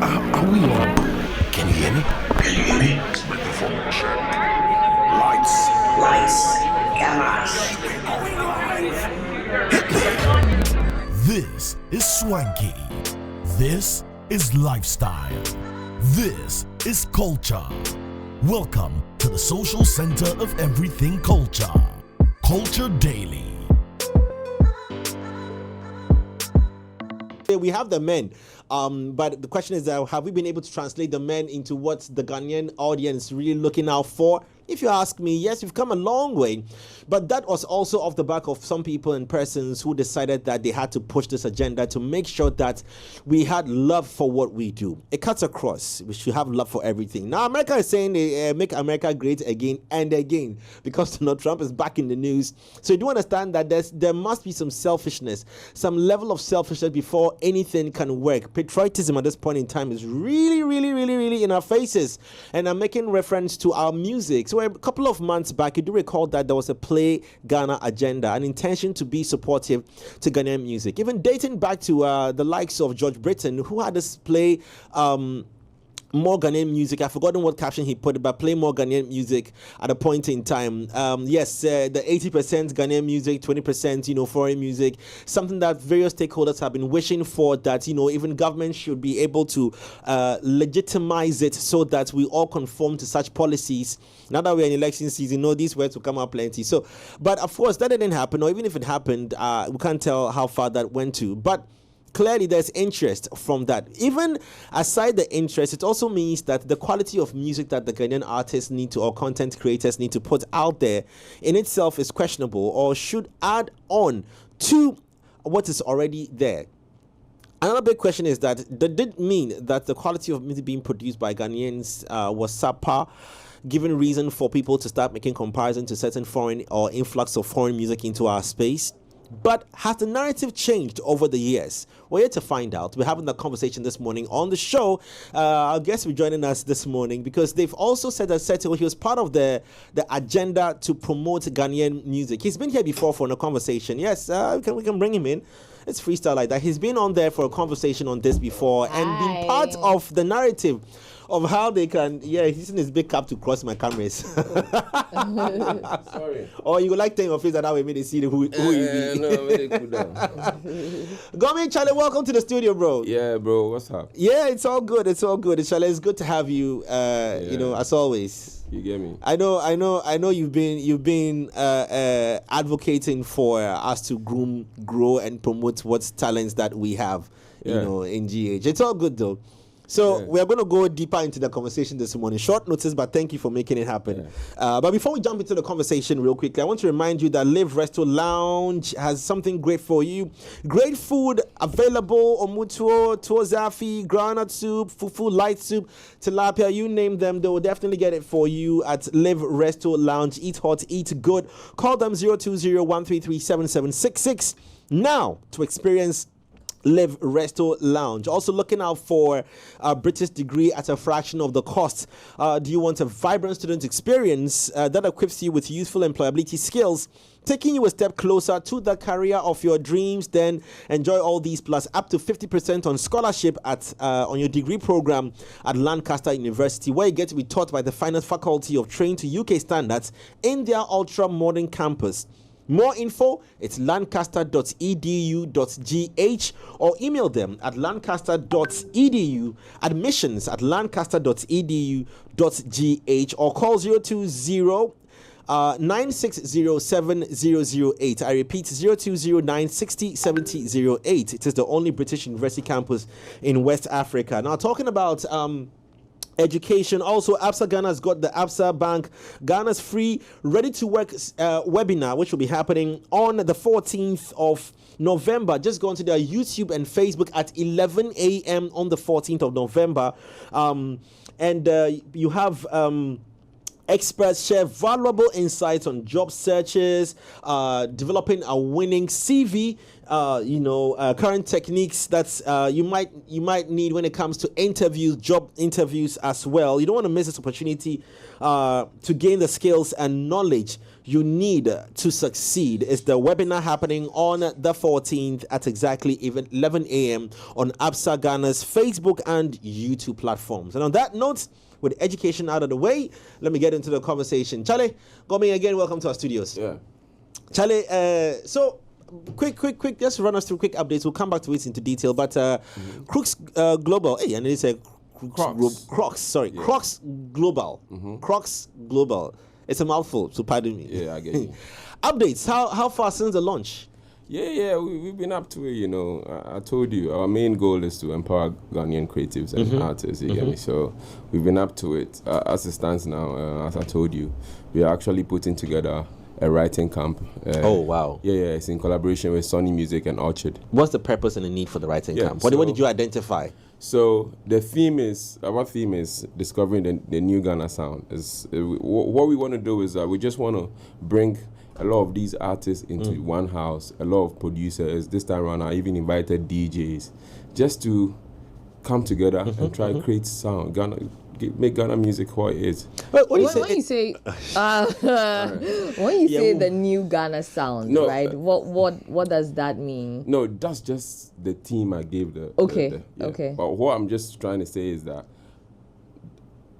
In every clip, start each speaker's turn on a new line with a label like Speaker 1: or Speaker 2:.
Speaker 1: Are we on? Can you hear me?
Speaker 2: Can you hear me?
Speaker 1: Microphone check. Lights.
Speaker 2: Cameras.
Speaker 3: This is swanky. This is lifestyle. This is culture. Welcome to the social center of everything culture. Culture Daily.
Speaker 4: We have the men, but the question is, have we been able to translate the men into what the Ghanaian audience really looking out for? If you ask me, yes, we've come a long way, but that was also off the back of some people and persons who decided that they had to push this agenda to make sure that we had love for what we do. It cuts across. We should have love for everything. Now, America is saying they make America great again and again because Donald Trump is back in the news. So you do understand that there must be some selfishness, some level of selfishness before anything can work. Patriotism at this point in time is really in our faces. And I'm making reference to our music. So a couple of months back, you do recall that there was a Play Ghana agenda, an intention to be supportive to Ghanaian music. Even dating back to the likes of George Britton, who had this play more Ghanaian music. I've forgotten what caption he put, but play more Ghanaian music at a point in time. Yes, the 80% Ghanaian music, 20%, foreign music, something that various stakeholders have been wishing for, that, even government should be able to legitimize it so that we all conform to such policies. Now that we're in election season, these words will come out plenty. So, but of course, that didn't happen, or even if it happened, we can't tell how far that went to. But clearly, there's interest from that. Even aside the interest, it also means that the quality of music that the Ghanaian artists need to, or content creators need to put out there in itself is questionable, or should add on to what is already there. Another big question is that did it mean that the quality of music being produced by Ghanaians was subpar, given reason for people to start making comparison to certain foreign or influx of foreign music into our space? But has the narrative changed over the years? We're here to find out. We're having that conversation this morning on the show. Our guest will be joining us this morning because they've also said that Settle, he was part of the agenda to promote Ghanaian music. He's been here before for a conversation. Yes, we can bring him in. It's freestyle like that. He's been on there for a conversation on this before and been part of the narrative of how they can, he's using his big cap to cross my cameras.
Speaker 5: Sorry.
Speaker 4: Or you would like to your face that way made they see who you be.
Speaker 5: No, really cool down.
Speaker 4: Gomi, Charlie, welcome to the studio, bro.
Speaker 5: Yeah, bro, what's up?
Speaker 4: Yeah, it's all good. Charlie, it's good to have you, as always.
Speaker 5: You get me?
Speaker 4: I know you've been advocating for us to groom, grow, and promote what talents that we have, in GH. It's all good though. So we're going to go deeper into the conversation this morning. Short notice, but thank you for making it happen. Yeah. But before we jump into the conversation real quickly, I want to remind you that Live Resto Lounge has something great for you. Great food available: omutuo, tuozafi, groundnut soup, fufu, light soup, tilapia, you name them. They will definitely get it for you at Live Resto Lounge. Eat hot, eat good. Call them 020-133-7766 now to experience Live Resto Lounge. Also looking out for a British degree at a fraction of the cost. Do you want a vibrant student experience that equips you with useful employability skills, taking you a step closer to the career of your dreams? Then enjoy all these plus up to 50% on scholarship at on your degree program at Lancaster University, where you get to be taught by the finest faculty of trained to UK standards in their ultra modern campus. More info, it's lancaster.edu.gh, or email them at lancaster.edu, admissions@lancaster.edu.gh, or call 020-960-7008. I repeat, 020-960-7008. It is the only British university campus in West Africa. Now, talking about education, also ABSA Ghana has got the ABSA Bank Ghana's free ready to work webinar, which will be happening on the 14th of November. Just go onto their YouTube and Facebook at 11 a.m. on the 14th of November, and you have Experts share valuable insights on job searches, developing a winning CV, current techniques that you might need when it comes to interviews, job interviews as well. You don't want to miss this opportunity to gain the skills and knowledge you need to succeed. It's the webinar happening on the 14th at exactly 11 a.m. on ABSA Ghana's Facebook and YouTube platforms. And on that note, with education out of the way, let me get into the conversation. Charlie, Gomi again, welcome to our studios.
Speaker 5: Yeah.
Speaker 4: Charlie, so quick, just run us through quick updates. We'll come back to it into detail. But Crux Global, and it's a Crux Global. Crux Global. It's a mouthful, so pardon me.
Speaker 5: Yeah, I get you.
Speaker 4: Updates, how far since the launch?
Speaker 5: Yeah, we've been up to it, I told you, our main goal is to empower Ghanaian creatives and artists, you get me? So we've been up to it. As it stands now, as I told you, we are actually putting together a writing camp.
Speaker 4: Oh, wow.
Speaker 5: Yeah, it's in collaboration with Sony Music and Orchard.
Speaker 4: What's the purpose and the need for the writing camp? What did you identify?
Speaker 5: So our theme is discovering the new Ghana sound. What we want to do is we just want to bring a lot of these artists into one house, a lot of producers. This time around, I even invited DJs just to come together and try to create sound. Make Ghana music what it is.
Speaker 6: When you say the new Ghana sound, right? What does that mean?
Speaker 5: No, that's just the theme I gave the.
Speaker 6: Okay.
Speaker 5: But what I'm just trying to say is that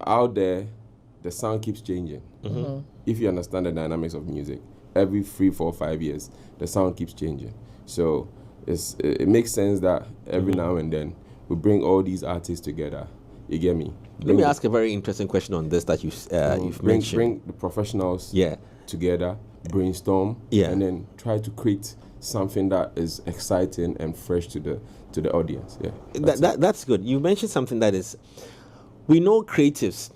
Speaker 5: out there, the sound keeps changing. If you understand the dynamics of music, every 3, 4, 5 years, the sound keeps changing. So it makes sense that every now and then we bring all these artists together. You get me?
Speaker 4: Let me ask a very interesting question on this that you've mentioned.
Speaker 5: Bring the professionals together, brainstorm, and then try to create something that is exciting and fresh to the audience. Yeah,
Speaker 4: that's good. You mentioned something that is, we know creatives.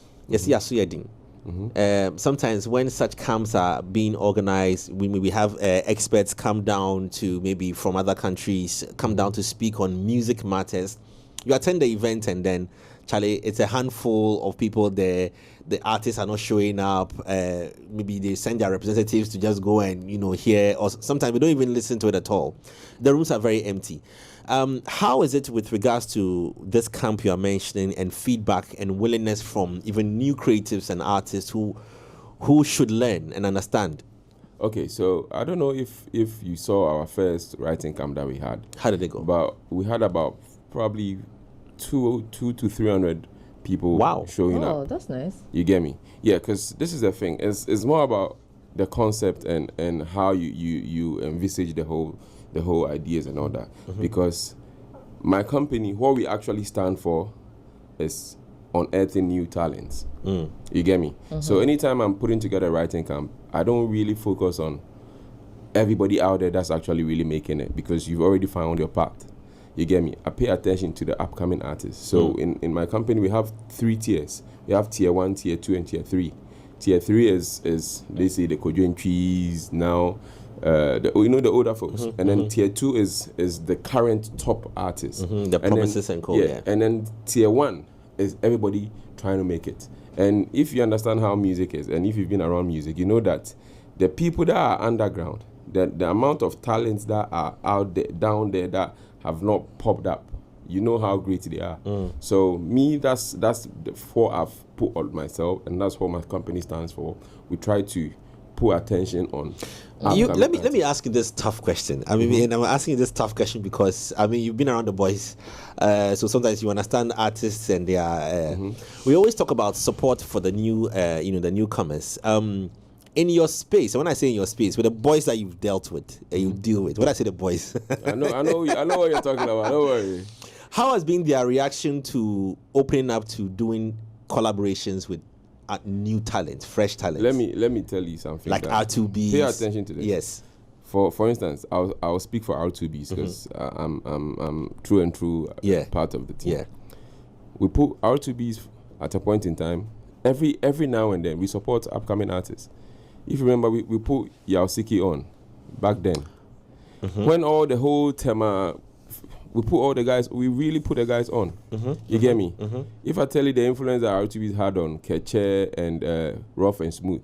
Speaker 4: Sometimes when such camps are being organized, we have experts come down to maybe from other countries, come down to speak on music matters. You attend the event and then, Charlie, it's a handful of people there. The artists are not showing up. Maybe they send their representatives to just go and, hear, or sometimes we don't even listen to it at all. The rooms are very empty. How is it with regards to this camp you are mentioning and feedback and willingness from even new creatives and artists who should learn and understand?
Speaker 5: Okay, so I don't know if you saw our first writing camp that we had.
Speaker 4: How did it go?
Speaker 5: But we had about probably 200 to 300 people showing up.
Speaker 6: Oh, that's nice.
Speaker 5: You get me? Yeah, because this is the thing. It's more about the concept and how you envisage the whole ideas and all that. Because my company, what we actually stand for is unearthing new talents. You get me? So anytime I'm putting together a writing camp, I don't really focus on everybody out there that's actually really making it, because you've already found your path. You get me? I pay attention to the upcoming artists. So in my company, we have 3 tiers. We have tier 1, tier 2, and tier 3. Tier 3 is they say the Kojo trees now, the older folks. And then tier 2 is the current top artists.
Speaker 4: The promises and co.
Speaker 5: Yeah. And then tier 1 is everybody trying to make it. And if you understand how music is, and if you've been around music, you know that the people that are underground, the amount of talents that are out there, down there, that have not popped up, you know how great they are. So me, that's what I've put on myself, and that's what my company stands for. We try to put attention on.
Speaker 4: Let me ask you this tough question. I mean, and I'm asking you this tough question because you've been around the boys, so sometimes you understand artists and they are. We always talk about support for the new, the newcomers. In your space, when I say in your space, with the boys that you've dealt with, you deal with. When I say the boys,
Speaker 5: I know what you're talking about. Don't worry.
Speaker 4: How has been their reaction to opening up to doing collaborations with new talent, fresh talent?
Speaker 5: Let me tell you something.
Speaker 4: Like R2Bs.
Speaker 5: Pay attention to this.
Speaker 4: Yes.
Speaker 5: For instance, I'll speak for R2Bs because I'm true and true part of the team. Yeah. We put R2Bs at a point in time. Every now and then we support upcoming artists. If you remember, we put Yaosiki on back then. When all the whole tema, we put all the guys. We really put the guys on. You get me? If I tell you the influence that RTBs had on Keche and Rough and Smooth.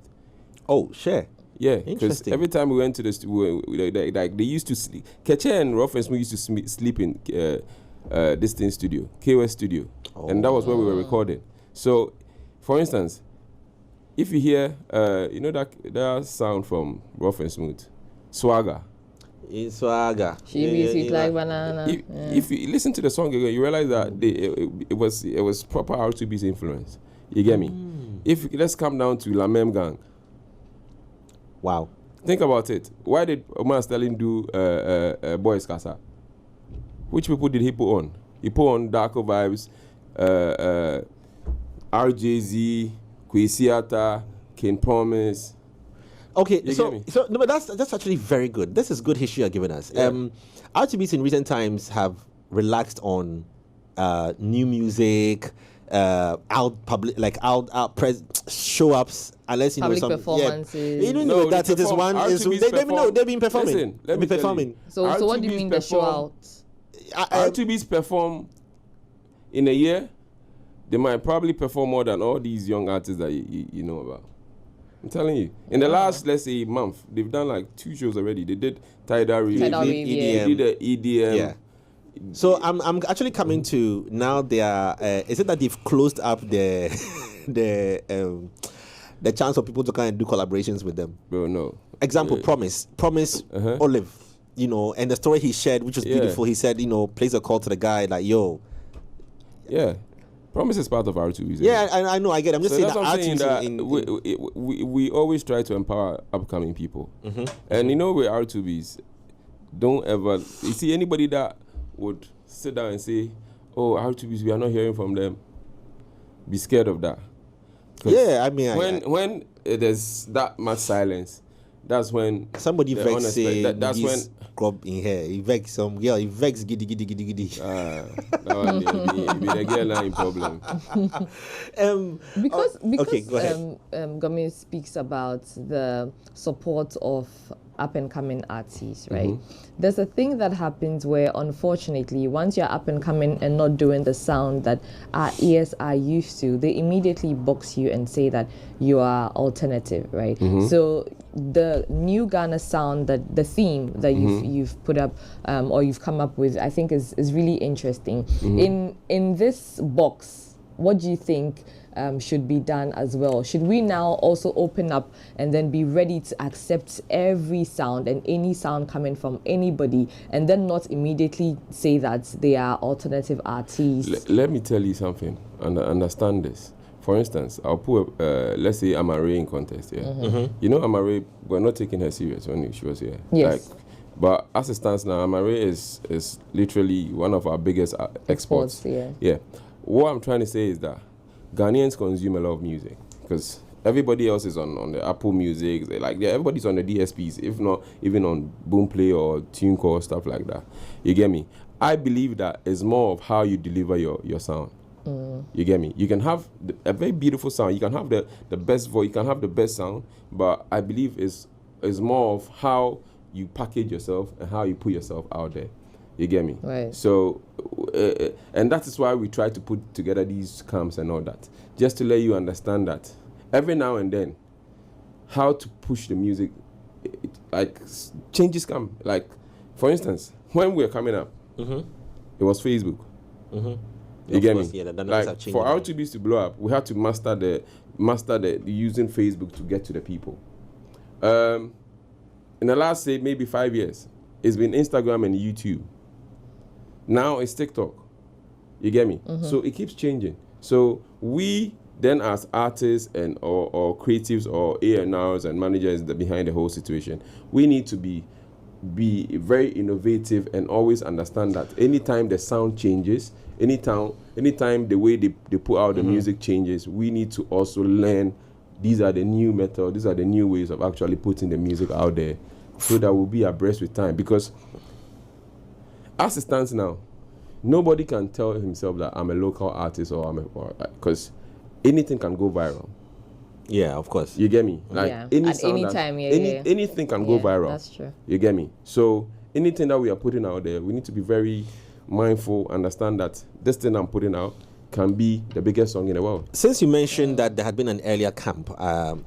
Speaker 4: Oh, sure.
Speaker 5: Yeah, because every time we went to the studio, like they used to sleep. Keche and Rough and Smooth used to sleep in this thing studio, KOS studio, and that was where we were recording. So, for instance, if you hear, you know that sound from Rough and Smooth, Swagger.
Speaker 4: Swagger.
Speaker 6: She be sweet like banana.
Speaker 5: If you listen to the song again, you realize that it was proper R2B's influence. You get me? If let's come down to La Même Gang.
Speaker 4: Wow.
Speaker 5: Think about it. Why did Omar Sterling do Boys Casa? Which people did he put on? He put on Darko Vibes, RJZ, Kwesiata, King Promise.
Speaker 4: Okay, so no, but that's actually very good. This is good history you're giving us.
Speaker 5: Yeah.
Speaker 4: RTBs in recent times have relaxed on new music, show ups, unless you
Speaker 6: Public
Speaker 4: know some
Speaker 6: performances.
Speaker 4: Yeah. You know that it is one. They've been performing.
Speaker 5: Listen, let me performing.
Speaker 6: So what do you mean the show out?
Speaker 5: R2Bs perform in a year. They might probably perform more than all these young artists that you know about. I'm telling you. In the last, let's say, month, they've done like 2 shows already. They did Tidal Rave.
Speaker 6: Tidal Rave,
Speaker 5: They did the EDM.
Speaker 4: Yeah. So I'm actually coming to now. They are. Is it that they've closed up the chance for people to kind of do collaborations with them?
Speaker 5: Bro, no.
Speaker 4: Example: Promise, Olive. You know, and the story he shared, which was beautiful. He said, plays a call to the guy like, yo.
Speaker 5: Yeah. Promise is part of R2Bs.
Speaker 4: Yeah, I know, I get it. I'm just saying
Speaker 5: that we always try to empower upcoming people. And with R2Bs, don't ever... You see, anybody that would sit down and say, oh, R2Bs, we are not hearing from them, be scared of that.
Speaker 4: Yeah, I mean...
Speaker 5: When there's that much silence, that's when...
Speaker 4: Somebody vex say,
Speaker 5: that's when...
Speaker 4: Club in here. He vex some girl. He vex giddy.
Speaker 5: That one be the girl now in problem.
Speaker 6: Because
Speaker 4: okay, go ahead.
Speaker 6: Gomez speaks about the support of up and coming artists, right? There's a thing that happens where, unfortunately, once you're up and coming and not doing the sound that our ears are used to, they immediately box you and say that you are alternative, right? So the new Ghana sound, that the theme that you've put up or you've come up with, I think is really interesting. In this box, what do you think should be done as well? Should we now also open up and then be ready to accept every sound and any sound coming from anybody, and then not immediately say that they are alternative artists?
Speaker 5: Let me tell you something, and understand this. For instance, I'll put, let's say, Amare in contest here. You know, Amare, we're not taking her serious when she was here.
Speaker 6: Yes.
Speaker 5: But as it stands now, Amare is literally one of our biggest exports. Yeah. What I'm trying to say is that Ghanaians consume a lot of music because everybody else is on the Apple Music. Everybody's on the DSPs, if not even on Boomplay or TuneCore, stuff like that. You get me? I believe that it's more of how you deliver your sound. You get me? You can have a very beautiful sound. You can have the best voice. You can have the best sound. But I believe it's more of how you package yourself and how you put yourself out there. You get me?
Speaker 6: Right.
Speaker 5: So, and that is why we try to put together these camps and all that, just to let you understand that every now and then, how to push the music, changes come. Like, for instance, when we were coming up, it was Facebook. You get me?
Speaker 4: Yeah,
Speaker 5: like, for our R2Bs to blow up, we had to master the using Facebook to get to the people. In the last, say, maybe 5 years, it's been Instagram and YouTube. Now it's TikTok. You get me? So it keeps changing. So we then, as artists and or creatives or A&Rs and managers behind the whole situation, we need to be very innovative and always understand that anytime the sound changes, anytime the way they put out the music changes, we need to also learn these are the new methods, these are the new ways of actually putting the music out there, so that we'll be abreast with time. Because as it stands now, nobody can tell himself that I'm a local artist because anything can go viral.
Speaker 4: Yeah, of course.
Speaker 5: You get me?
Speaker 6: Like any time,
Speaker 5: anything can go viral.
Speaker 6: That's true.
Speaker 5: You get me? So anything that we are putting out there, we need to be very mindful, understand that this thing I'm putting out can be the biggest song in the world.
Speaker 4: Since you mentioned that there had been an earlier camp, how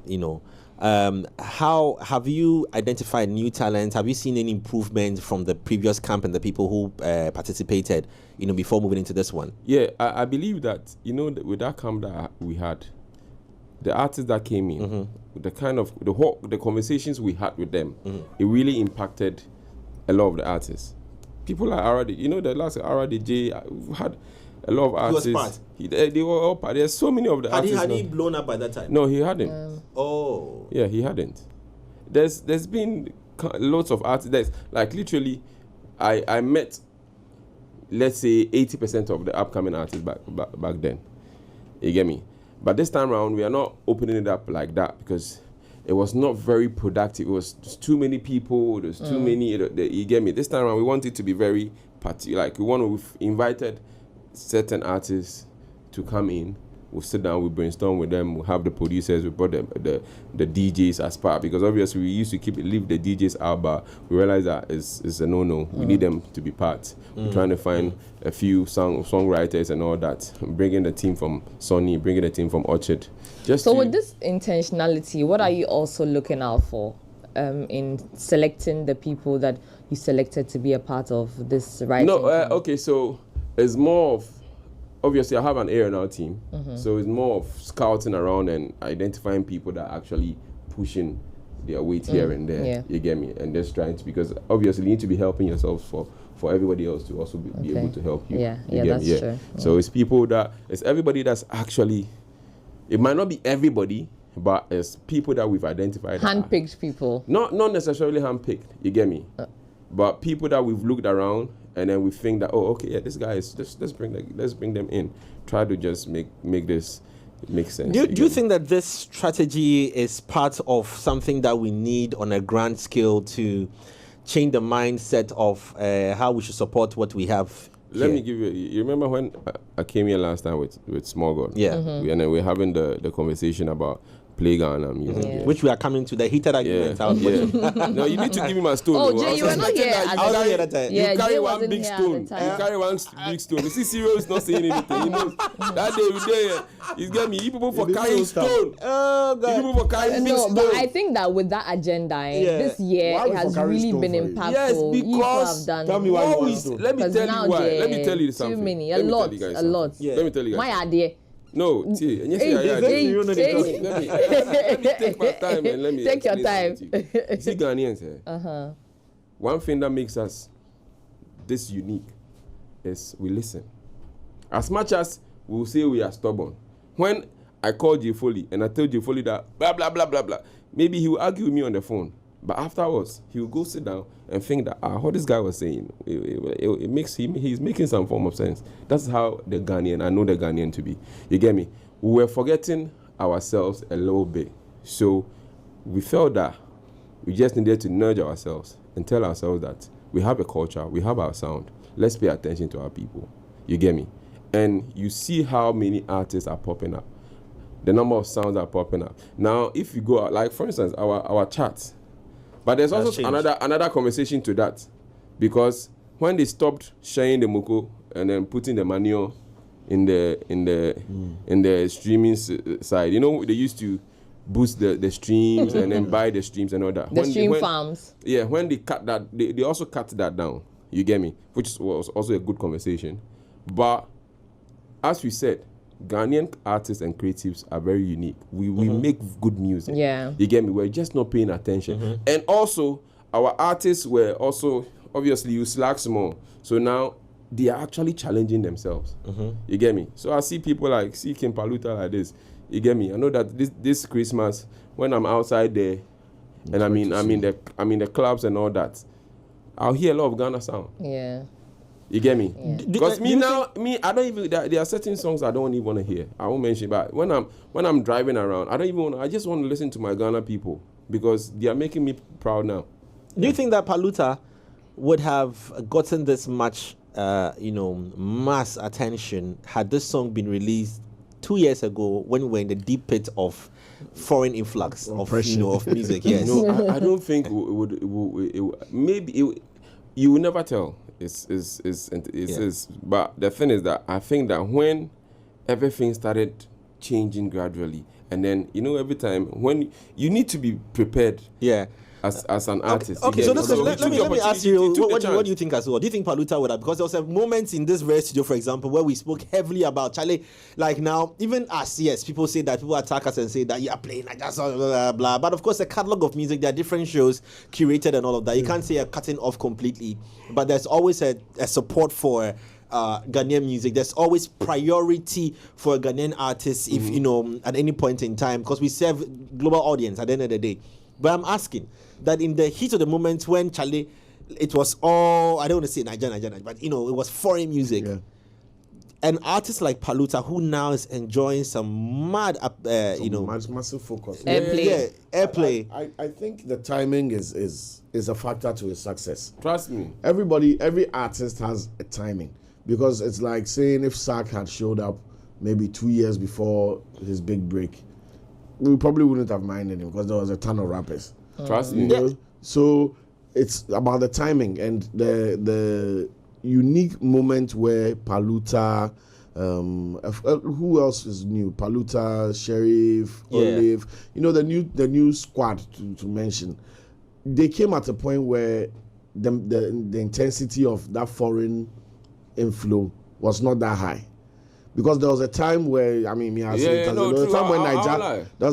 Speaker 4: have you identified new talent? Have you seen any improvement from the previous camp and the people who participated, before moving into this one?
Speaker 5: Yeah, I believe that, with that camp that we had, the artists that came in, the kind of the conversations we had with them, it really impacted a lot of the artists. People like Aradi, the last RDJ, we had a lot of artists.
Speaker 4: He was part.
Speaker 5: They were all part. There's so many of the artists.
Speaker 4: Had he blown up by that time?
Speaker 5: No, he hadn't.
Speaker 4: Oh.
Speaker 5: Yeah, he hadn't. There's been lots of artists. There's, like, literally, I met, let's say, 80% of the upcoming artists back then. You get me? But this time around, we are not opening it up like that because it was not very productive. It was just too many people. There's too many. You get me? This time around, we want it to be very like we've invited certain artists to come in. We'll sit down, we brainstorm with them, we'll have the producers, we brought the DJs as part, because obviously we used to leave the DJs out, but we realized that it's a no-no. We need them to be part. We're trying to find a few songwriters and all that, bringing the team from Sony, bringing the team from Orchard.
Speaker 6: So with this intentionality, what are you also looking out for in selecting the people that you selected to be a part of this writing?
Speaker 5: Okay, so it's more of, obviously I have an A&R team, so it's more of scouting around and identifying people that are actually pushing their weight here and there.
Speaker 6: Yeah.
Speaker 5: You get me? And just trying to, because obviously you need to be helping yourselves for everybody else to also be able to help you.
Speaker 6: Yeah,
Speaker 5: you get
Speaker 6: that's
Speaker 5: me?
Speaker 6: true.
Speaker 5: So it's everybody that's actually, it might not be everybody, but it's people that we've identified.
Speaker 6: Handpicked people.
Speaker 5: Not necessarily handpicked, you get me? But people that we've looked around and then we think that, this guy is, let's bring them in. Try to just make this make sense.
Speaker 4: Do you think that this strategy is part of something that we need on a grand scale to change the mindset of how we should support what we have?
Speaker 5: Let me give you remember when I came here last time with Small God?
Speaker 4: Yeah.
Speaker 5: And then we're having the conversation about play Ghana music.
Speaker 6: Yeah.
Speaker 4: Which we are coming to the heated argument.
Speaker 5: No, you need to give me my stone.
Speaker 6: Oh,
Speaker 5: though.
Speaker 6: Jay, you were not here.
Speaker 4: I was not here at that time.
Speaker 6: Yeah,
Speaker 5: You carry
Speaker 6: Jay
Speaker 5: one
Speaker 6: wasn't
Speaker 5: big
Speaker 6: here at
Speaker 5: stone.
Speaker 6: the time.
Speaker 5: You carry one big stone. You see, Cyril is not saying anything. You know, that day we there, you get me. You people for carrying stone.
Speaker 4: Oh,
Speaker 5: You
Speaker 4: God.
Speaker 5: people for carrying big
Speaker 6: No,
Speaker 5: stone.
Speaker 6: but I think that with that agenda, this year
Speaker 2: Why
Speaker 6: it
Speaker 2: we
Speaker 6: has
Speaker 2: for carry
Speaker 6: really
Speaker 2: stone
Speaker 6: been
Speaker 2: for you?
Speaker 6: impactful.
Speaker 5: Yes,
Speaker 6: You
Speaker 5: because-
Speaker 6: have done.
Speaker 2: Tell me why you want to.
Speaker 5: Let me
Speaker 6: Because
Speaker 5: tell
Speaker 6: now
Speaker 5: you why.
Speaker 6: there
Speaker 5: Let me tell you something.
Speaker 6: Too many,
Speaker 5: Let
Speaker 6: a
Speaker 5: me tell
Speaker 6: lot,
Speaker 5: you guys
Speaker 6: a
Speaker 5: something.
Speaker 6: lot.
Speaker 4: Yeah.
Speaker 5: Let me tell you guys.
Speaker 6: My idea.
Speaker 5: No, see, and yes,
Speaker 6: Hey,
Speaker 5: yeah.
Speaker 6: hey,
Speaker 5: Let me take my time and let me
Speaker 6: Take your
Speaker 5: explain
Speaker 6: time.
Speaker 5: something to you. You see, Ghanaians here. One thing that makes us this unique is we listen. As much as we'll say we are stubborn. When I called Jay Foley and I told Jay Foley that blah blah blah blah blah, maybe he will argue with me on the phone. But afterwards, he will go sit down and think that what this guy was saying, it makes he's making some form of sense. That's how I know the Ghanaian to be. You get me? We were forgetting ourselves a little bit. So we felt that we just needed to nudge ourselves and tell ourselves that we have a culture, we have our sound. Let's pay attention to our people. You get me? And you see how many artists are popping up. The number of sounds are popping up. Now, if you go out, like for instance, our charts. But there's also another conversation to that, because when they stopped sharing the moko and then putting the manure in the streaming side, they used to boost the streams and then buy the streams and all that.
Speaker 6: The farms.
Speaker 5: Yeah, when they cut that, they also cut that down. You get me? Which was also a good conversation. But as we said, Ghanaian artists and creatives are very unique. We make good music.
Speaker 6: Yeah.
Speaker 5: You get me? We're just not paying attention. And also, our artists were also, obviously, you slack small. So now, they are actually challenging themselves. You get me? So I see people like, Kim Paluta like this. You get me? I know that this Christmas, when I'm outside there, and I'm in the clubs and all that, I'll hear a lot of Ghana sound.
Speaker 6: Yeah.
Speaker 5: You get me?
Speaker 6: Yeah.
Speaker 5: Because I don't even. There are certain songs I don't even want to hear. I won't mention, but when I'm driving around, I just want to listen to my Ghana people because they are making me proud now.
Speaker 4: Do you think that Paluta would have gotten this much, mass attention had this song been released 2 years ago when we were in the deep pit of foreign influx of music? Yes.
Speaker 5: No, I don't think it would. Maybe you will never tell. But the thing is that I think that when everything started changing gradually, and then every time when you need to be prepared.
Speaker 4: Yeah.
Speaker 5: As an artist.
Speaker 4: Okay, so let me ask you, what
Speaker 5: do
Speaker 4: do you think as well? Do you think Paluta would have, because there was a moment in this very studio, for example, where we spoke heavily about Charlie, like now, even us, yes, people say that, people attack us and say that you are playing like that, blah, blah, blah. But of course, the catalog of music, there are different shows curated and all of that. You can't say you're cutting off completely, but there's always a support for Ghanaian music. There's always priority for a Ghanaian artist if, at any point in time, because we serve global audience at the end of the day. But I'm asking that in the heat of the moment when Charlie, it was all, I don't want to say Nigeria, but it was foreign music. Yeah. An artist like Paluta, who now is enjoying some mad,
Speaker 7: massive focus.
Speaker 6: Airplay.
Speaker 7: I think the timing is a factor to his success.
Speaker 5: Trust me.
Speaker 7: Every artist has a timing, because it's like saying if Sark had showed up maybe 2 years before his big break, we probably wouldn't have minded him because there was a ton of rappers.
Speaker 5: Trust me.
Speaker 7: So it's about the timing and the unique moment where Paluta, who else is new? Paluta, Sheriff, Olive, the new squad to mention. They came at a point where the intensity of that foreign inflow was not that high. Because there was a time where, there was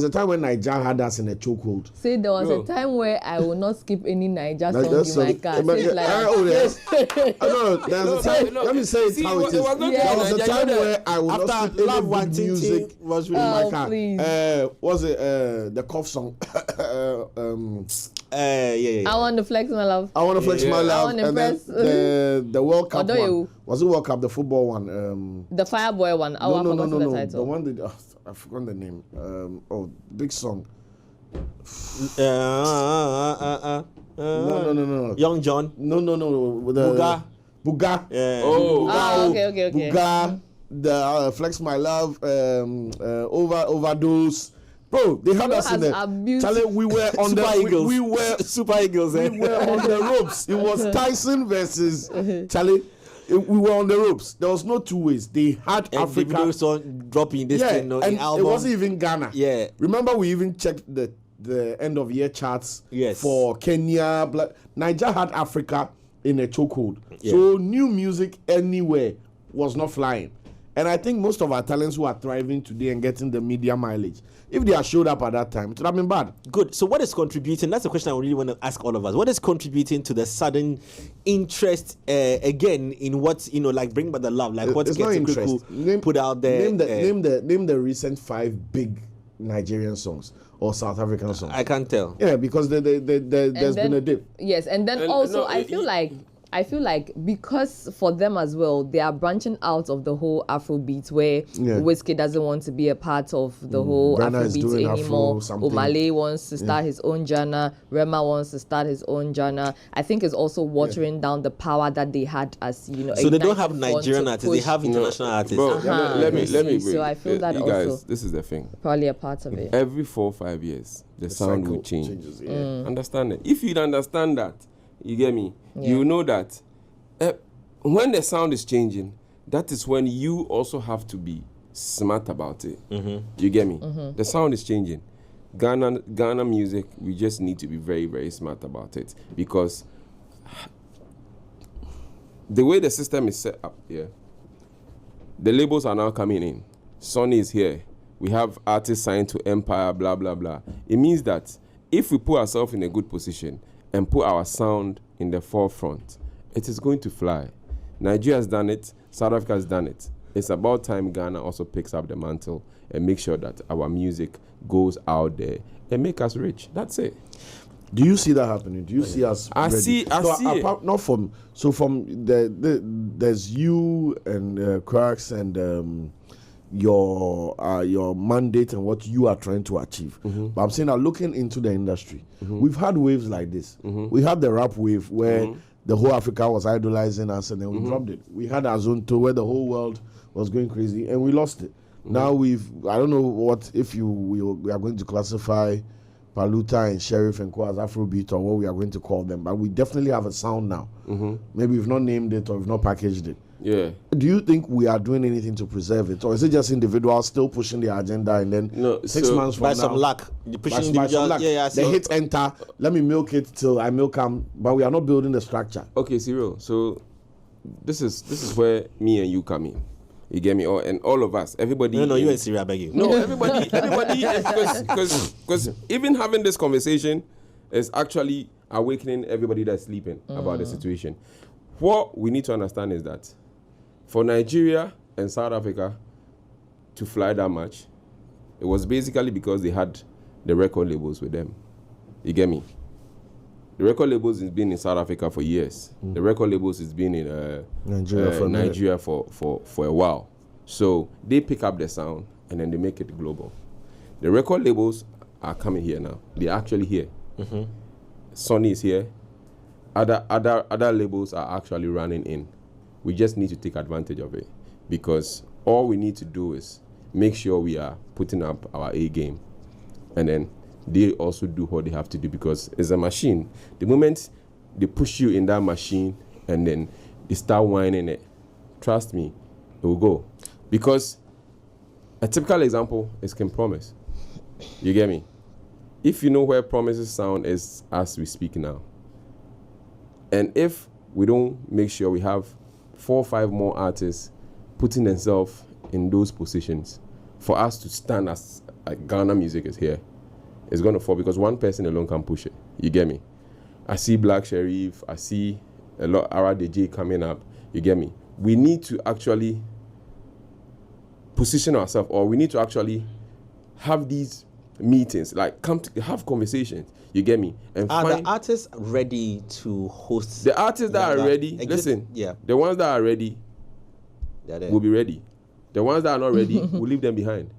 Speaker 7: a time when Niger had us in a chokehold.
Speaker 6: Say there was a time where I will not skip any Niger song in my car.
Speaker 7: Let me say it how it is. There was a time where I will not skip any good music
Speaker 4: was
Speaker 7: in my car.
Speaker 6: Was
Speaker 7: it the cough song?
Speaker 6: I want to flex my love.
Speaker 7: I want to flex my love.
Speaker 6: I want to impress.
Speaker 7: The World Cup one. Was it World Cup, the football one?
Speaker 6: The Fireboy one. I forgot the title.
Speaker 7: The one that I forgot the name. Big song. No.
Speaker 4: Young John.
Speaker 7: No. Buga.
Speaker 4: Yeah.
Speaker 6: Okay.
Speaker 7: Buga. The Flex My Love. Overdose. Bro, they had us in there. Charlie, we were on
Speaker 4: Super
Speaker 7: the
Speaker 4: Eagles.
Speaker 7: we were
Speaker 4: Super Eagles.
Speaker 7: We were on the ropes. It was Tyson versus Charlie. We were on the ropes. There was no two ways. They had
Speaker 4: and
Speaker 7: Africa
Speaker 4: song dropping this thing,
Speaker 7: and
Speaker 4: in album.
Speaker 7: it wasn't even Ghana.
Speaker 4: Yeah.
Speaker 7: Remember, we even checked the end of year charts.
Speaker 4: Yes.
Speaker 7: For Kenya. Niger had Africa in a chokehold.
Speaker 4: Yeah.
Speaker 7: So new music anywhere was not flying. And I think most of our talents who are thriving today and getting the media mileage, if they had showed up at that time, it would have been bad.
Speaker 4: Good. So what is contributing? That's the question I really want to ask all of us. What is contributing to the sudden interest again in what, like Bring Back the Love? Like what gets put out there?
Speaker 7: Name the recent 5 big Nigerian songs or South African songs.
Speaker 4: I can't tell.
Speaker 7: Yeah, because there's been a dip.
Speaker 6: Yes, and then I feel like because for them as well, they are branching out of the whole Afrobeats where Whiskey doesn't want to be a part of the whole Afrobeats anymore. Omale wants to start his own genre. Rema wants to start his own genre. I think it's also watering down the power that they had as,
Speaker 4: So they don't have Nigerian artists, they have international artists.
Speaker 5: Bro, let me
Speaker 6: So I feel that
Speaker 5: you guys,
Speaker 6: also
Speaker 5: this is the thing.
Speaker 6: Probably a part of it.
Speaker 5: Every 4 or 5 years, the sound will change.
Speaker 7: Changes,
Speaker 5: Understand it? If you'd understand that, you get me?
Speaker 6: Yeah.
Speaker 5: You know that when the sound is changing, that is when you also have to be smart about it. You get me? The sound is changing. Ghana music, we just need to be very, very smart about it, because the way the system is set up here, the labels are now coming in. Sony is here. We have artists signed to Empire, blah, blah, blah. It means that if we put ourselves in a good position and put our sound in the forefront, it is going to fly. Nigeria has done it. South Africa has done it. It's about time Ghana also picks up the mantle and make sure that our music goes out there and make us rich. That's it.
Speaker 7: Do you see that happening? Do you see us?
Speaker 5: I see it.
Speaker 7: Not from there's you and Crux and your mandate and what you are trying to achieve. But I'm saying that looking into the industry, we've had waves like this. We had the rap wave where the whole Africa was idolizing us, and then we dropped it. We had our zone tour where the whole world was going crazy, and we lost it. Now I don't know what if we are going to classify Paluta and Sheriff and Co as Afrobeat or what we are going to call them, but we definitely have a sound now. Maybe we've not named it or we've not packaged it.
Speaker 5: Yeah.
Speaker 7: Do you think we are doing anything to preserve it, or is it just individuals still pushing the agenda and then
Speaker 5: No,
Speaker 7: 6
Speaker 5: so
Speaker 7: months from
Speaker 4: By
Speaker 7: now,
Speaker 4: some luck, you're pushing
Speaker 7: by some
Speaker 4: individuals.
Speaker 7: luck,
Speaker 4: Yeah,
Speaker 7: they hit enter. Let me milk it till I milk them, but we are not building the structure.
Speaker 5: Okay, Cyril. So this is where me and you come in. You get me? And all of us, everybody.
Speaker 4: No, you and Syria, I beg you.
Speaker 5: No, everybody, because even having this conversation is actually awakening everybody that's sleeping about the situation. What we need to understand is that for Nigeria and South Africa to fly that much, it was basically because they had the record labels with them. You get me? The record labels has been in South Africa for years. The record labels has been in Nigeria for a while. So they pick up the sound and then they make it global. The record labels are coming here now. They're actually here. Sony is here. Other labels are actually running in. We just need to take advantage of it, because all we need to do is make sure we are putting up our A game, and then they also do what they have to do, because it's a machine. The moment they push you in that machine and then they start whining it, trust me, it will go. Because a typical example is King Promise. You get me? If you know where Promise's sound is as we speak now, and if we don't make sure we have 4 or 5 more artists putting themselves in those positions for us to stand as like Ghana music is here, it's going to fall, because one person alone can push it. You get me? I see Black Sherif, I see a lot RDJ coming up. You get me? We need to actually position ourselves, or we need to actually have these meetings, like come to have conversations. You get me? And
Speaker 4: Are
Speaker 5: find
Speaker 4: the artists ready to host?
Speaker 5: the artists that are ready.
Speaker 4: exist-
Speaker 5: Listen,
Speaker 4: yeah,
Speaker 5: the ones that are ready
Speaker 4: they're there.
Speaker 5: will be ready. The ones that are not ready, we'll leave them behind.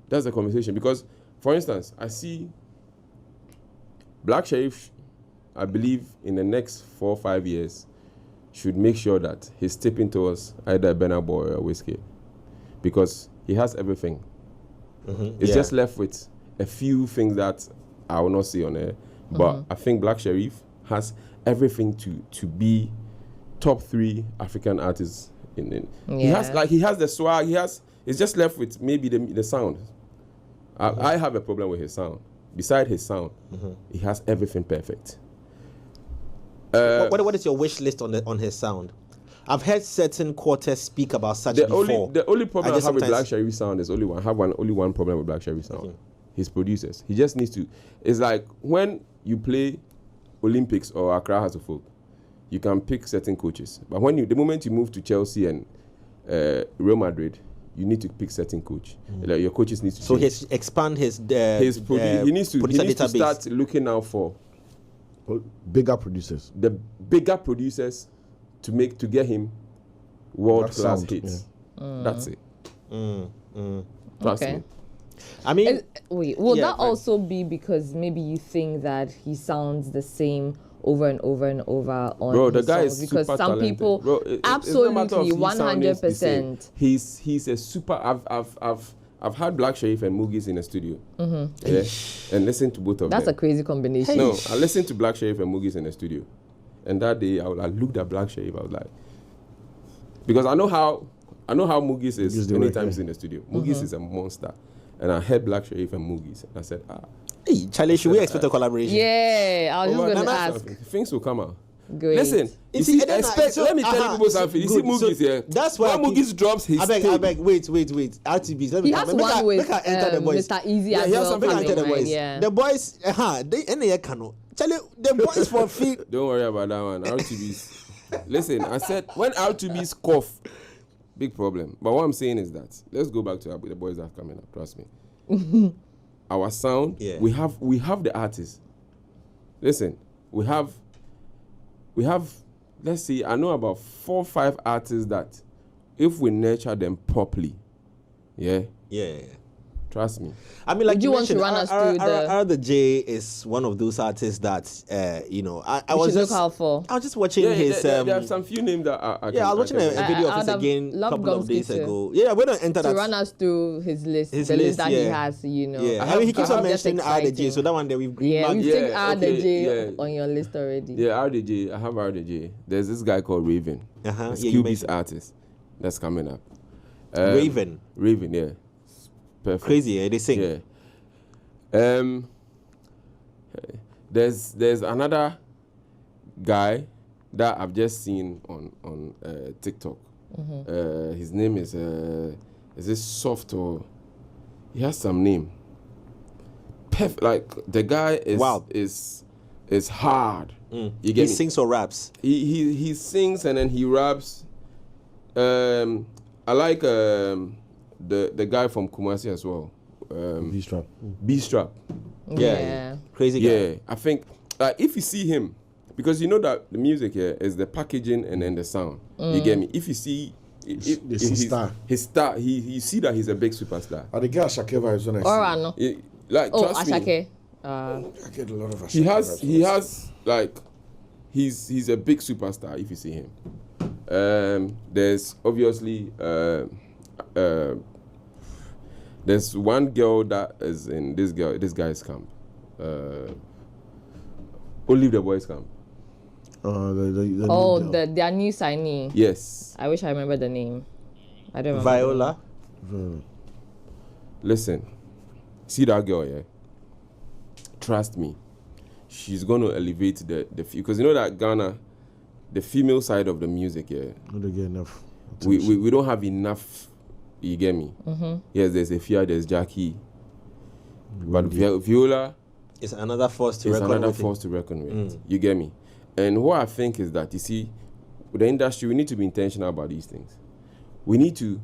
Speaker 5: That's the conversation. Because, for instance, I see Black Sherif, I believe in the next 4 or 5 years, should make sure that he's tipping towards either a Burna Boy or a Whiskey, because he has everything. It's just left with a few things that I will not say on air. But I think Black Sherif has everything to be top 3 African artists in. He has the swag. It's just left with maybe the sound. I have a problem with his sound. Beside his sound, he has everything perfect.
Speaker 4: What is your wish list on his sound? I've heard certain quarters speak about such before.
Speaker 5: The only problem I have with
Speaker 4: sometimes-
Speaker 5: Black Sherif sound is only one problem with Black Sherif sound. His producers. He just needs to. It's like when you play Olympics or Accra House of Folk, you can pick certain coaches. But the moment you move to Chelsea and Real Madrid, you need to pick certain coach. Like your coaches need to.
Speaker 4: So
Speaker 5: change.
Speaker 4: expand his
Speaker 5: he needs to
Speaker 4: database.
Speaker 5: start looking out for
Speaker 7: Bigger producers.
Speaker 5: the bigger producers to get him world
Speaker 7: That
Speaker 5: class
Speaker 7: sound,
Speaker 5: hits. That's it. Trust
Speaker 6: Okay.
Speaker 5: me.
Speaker 4: I mean,
Speaker 6: Wait, will
Speaker 5: Yeah,
Speaker 6: that
Speaker 5: but-
Speaker 6: also be because maybe you think that he sounds the same over and over and over on
Speaker 5: Bro, the
Speaker 6: his
Speaker 5: guy
Speaker 6: songs?
Speaker 5: is
Speaker 6: because
Speaker 5: super
Speaker 6: some
Speaker 5: talented.
Speaker 6: people
Speaker 5: Bro, it's no matter
Speaker 6: absolutely
Speaker 5: if he sounds the same.
Speaker 6: 100%.
Speaker 5: He's a super. I've had Black Sherif and Moogis in the studio. Yeah, and listen to both of
Speaker 6: That's
Speaker 5: them.
Speaker 6: a crazy combination.
Speaker 5: No, I listened to Black Sherif and Moogis in the studio, and that day I looked at Black Sherif. I was like, because I know how Moogis is
Speaker 7: Moogis, they
Speaker 5: anytime
Speaker 7: work,
Speaker 5: he's in the studio. Moogis is a monster, and I heard Black Sherif and Moogis, and I said,
Speaker 4: hey, Charlie, should we expect a collaboration?
Speaker 6: Yeah, I was just
Speaker 5: over
Speaker 6: going to
Speaker 5: Nana,
Speaker 6: ask.
Speaker 5: things will come out.
Speaker 6: Great.
Speaker 5: Listen, you
Speaker 4: You
Speaker 5: see,
Speaker 4: and then
Speaker 5: expect.
Speaker 4: so-
Speaker 5: Let me tell you people something. You see,
Speaker 4: good.
Speaker 5: Moogis here.
Speaker 4: That's why
Speaker 5: when Moogis drops his
Speaker 4: I
Speaker 5: tape.
Speaker 4: beg, wait. RTBs. Let me
Speaker 6: He has one with
Speaker 4: enter the boys.
Speaker 6: Mr. Easy
Speaker 5: Yeah,
Speaker 6: as
Speaker 5: he has
Speaker 6: well.
Speaker 5: something
Speaker 4: Make I
Speaker 5: like
Speaker 4: enter the
Speaker 6: coming, right?
Speaker 4: boys.
Speaker 6: Yeah.
Speaker 4: The boys, they any canoe. Charlie, the boys for free.
Speaker 5: Don't worry about that one. R2Bs. Listen, I said when R2Bs cough, big problem. But what I'm saying is that let's go back to the boys that are coming up. Trust me. Our sound.
Speaker 4: Yeah.
Speaker 5: We have the artists. Listen, we have. Let's see. I know about 4 or 5 artists that, if we nurture them properly, yeah,
Speaker 4: Yeah.
Speaker 5: Trust me.
Speaker 4: I mean, like
Speaker 6: Would you want to
Speaker 4: mentioned,
Speaker 6: run us through the?
Speaker 4: J is one of those artists that you know. I
Speaker 6: We
Speaker 4: was
Speaker 6: should
Speaker 4: just
Speaker 6: look out for.
Speaker 4: I was just watching
Speaker 5: Yeah,
Speaker 4: his.
Speaker 5: there are some few names that I
Speaker 4: I was watching a video
Speaker 6: I
Speaker 4: of his
Speaker 6: would have
Speaker 4: again a
Speaker 6: loved
Speaker 4: couple of
Speaker 6: Gomsky
Speaker 4: days
Speaker 6: to-
Speaker 4: ago. Yeah, we're gonna enter
Speaker 6: To
Speaker 4: that.
Speaker 6: run us through his list,
Speaker 4: His
Speaker 6: the
Speaker 4: list,
Speaker 6: list that he
Speaker 4: yeah.
Speaker 6: has, you know.
Speaker 4: Yeah,
Speaker 5: I
Speaker 4: I mean, he
Speaker 5: have-
Speaker 4: keeps
Speaker 5: I
Speaker 4: on
Speaker 5: have-
Speaker 4: mentioning
Speaker 6: That's
Speaker 4: RDJ, so
Speaker 6: exciting.
Speaker 4: that one there we've
Speaker 6: Yeah,
Speaker 4: marked.
Speaker 6: we've
Speaker 5: Yeah,
Speaker 6: taken R the
Speaker 5: okay,
Speaker 6: J
Speaker 5: yeah.
Speaker 6: on your list already.
Speaker 5: Yeah, RDJ. I have RDJ. There's this guy called Raven.
Speaker 4: Uh-huh,
Speaker 5: It's
Speaker 4: yeah, you
Speaker 5: QB's
Speaker 4: mentioned.
Speaker 5: artist that's coming up.
Speaker 4: Raven.
Speaker 5: Raven, yeah. It's perfect.
Speaker 4: Crazy, they sing.
Speaker 5: Yeah. There's another guy that I've just seen on TikTok. His name is this Soft or he has some name. Like the guy is
Speaker 4: Wow.
Speaker 5: is hard. You
Speaker 4: He
Speaker 5: get me?
Speaker 4: sings or raps.
Speaker 5: He sings and then he raps. I like the guy from Kumasi as well.
Speaker 7: B-strap.
Speaker 5: B-Strap.
Speaker 6: Yeah.
Speaker 4: Crazy guy.
Speaker 5: Yeah, I think if you see him, because you know that the music here is the packaging and then the sound. You get me? If you see,
Speaker 7: His star.
Speaker 5: his star, you see that he's a big superstar.
Speaker 7: The guy Ashake vibes when I see.
Speaker 6: Or no.
Speaker 5: Like
Speaker 6: Oh,
Speaker 5: trust me,
Speaker 6: Ashake.
Speaker 7: I get a lot of Ashake
Speaker 5: he
Speaker 7: vibes when I
Speaker 5: has
Speaker 7: see.
Speaker 5: like he's a big superstar if you see him. There's obviously there's one girl that is in this guy's camp. Leave the boys camp.
Speaker 7: The
Speaker 6: Oh,
Speaker 7: new girl.
Speaker 6: their new signee.
Speaker 5: Yes.
Speaker 6: I wish I remember the name. I don't remember.
Speaker 4: Viola.
Speaker 5: Listen, see that girl, yeah? Trust me. She's going to elevate the because you know that Ghana, the female side of the music, yeah,
Speaker 7: Not get enough.
Speaker 5: we don't have enough, you get me? Yes, there's Efia, there's Jackie, but Viola
Speaker 4: It's another force to
Speaker 5: is
Speaker 4: reckon
Speaker 5: another
Speaker 4: with.
Speaker 5: force to reckon with, you get me? And what I think is that, you see, with the industry, we need to be intentional about these things. We need to